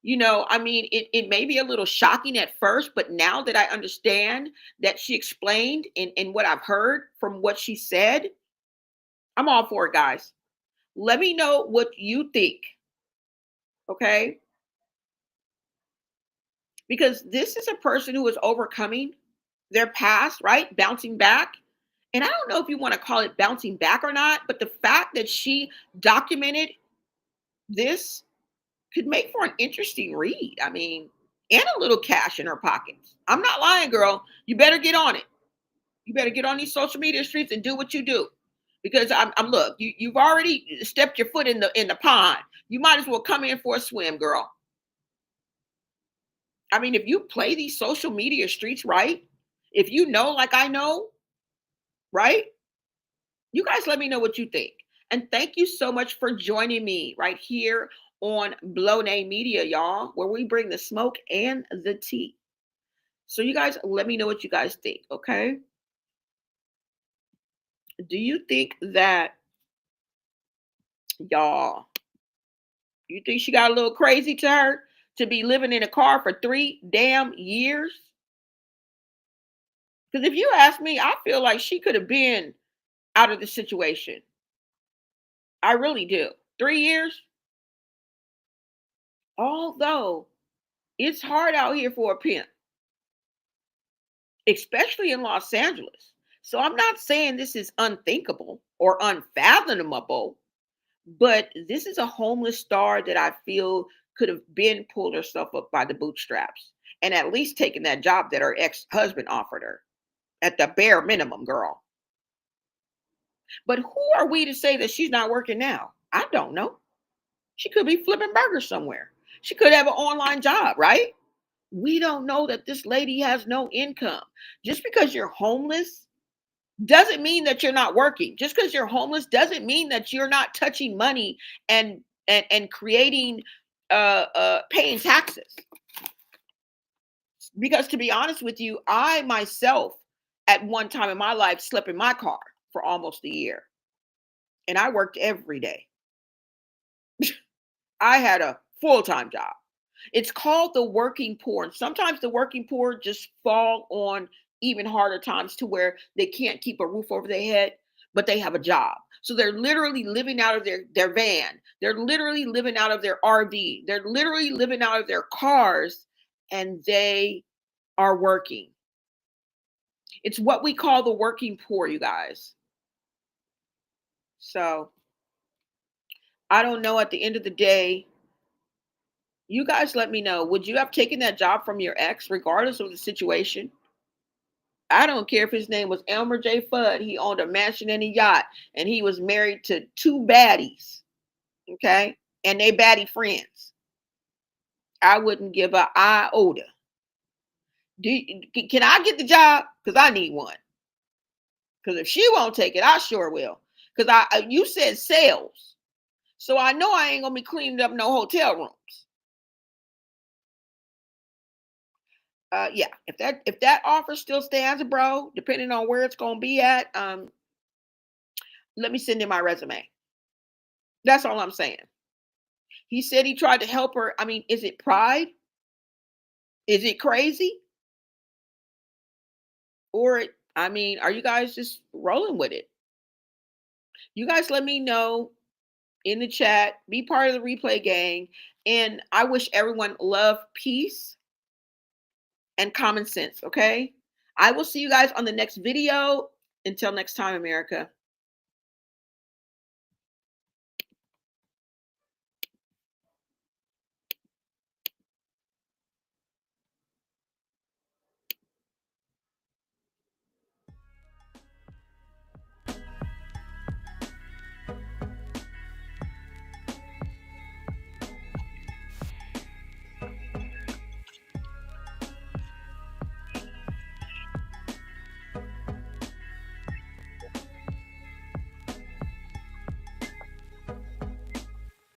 You know, I mean, it may be a little shocking at first, but now that I understand that she explained and what I've heard from what she said, I'm all for it, guys. Let me know what you think. Okay? Because this is a person who is overcoming their past, right? Bouncing back. And I don't know if you want to call it bouncing back or not, but the fact that she documented this could make for an interesting read. I mean, and a little cash in her pockets. I'm not lying, girl. You better get on it. You better get on these social media streets and do what you do. Because I'm look, you've already stepped your foot in the pond. You might as well come in for a swim, girl. I mean, if you play these social media streets right, if you know like I know, right? You guys let me know what you think. And thank you so much for joining me right here on Looney Media, y'all, where we bring the smoke and the tea. So you guys let me know what you guys think, okay? Do you think that, y'all, you think she got a little crazy to her to be living in a car for 3 damn years? Because if you ask me, I feel like she could have been out of the situation. I really do. 3 years? Although it's hard out here for a pimp, especially in Los Angeles. So I'm not saying this is unthinkable or unfathomable, but this is a homeless star that I feel could have been pulled herself up by the bootstraps and at least taken that job that her ex-husband offered her at the bare minimum, girl. But who are we to say that she's not working now? I don't know. She could be flipping burgers somewhere. She could have an online job, right? We don't know that this lady has no income. Just because you're homeless doesn't mean that you're not working. Just because you're homeless doesn't mean that you're not touching money and creating paying taxes. Because to be honest with you, I myself at one time in my life slept in my car for almost a year. And I worked every day. I had a full-time job. It's called the working poor. And sometimes the working poor just fall on even harder times to where they can't keep a roof over their head, but they have a job. So they're literally living out of their van. They're literally living out of their RV. They're literally living out of their cars, and they are working. It's what we call the working poor, you guys. So I don't know, at the end of the day, you guys let me know. Would you have taken that job from your ex, regardless of the situation? I don't care if his name was Elmer J. Fudd. He owned a mansion and a yacht, and he was married to two baddies. Okay? And they baddie friends. I wouldn't give an iota. Can I get the job? Because I need one. Because if she won't take it, I sure will. Because you said sales. So I know I ain't going to be cleaning up no hotel rooms. Yeah, if that offer still stands, bro, depending on where it's gonna be at, let me send in my resume. That's all I'm saying. He said he tried to help her. I mean, is it pride? Is it crazy? Or I mean, are you guys just rolling with it? You guys let me know in the chat. Be part of the replay gang. And I wish everyone love, peace, and common sense. Okay. I will see you guys on the next video. Until next time, America.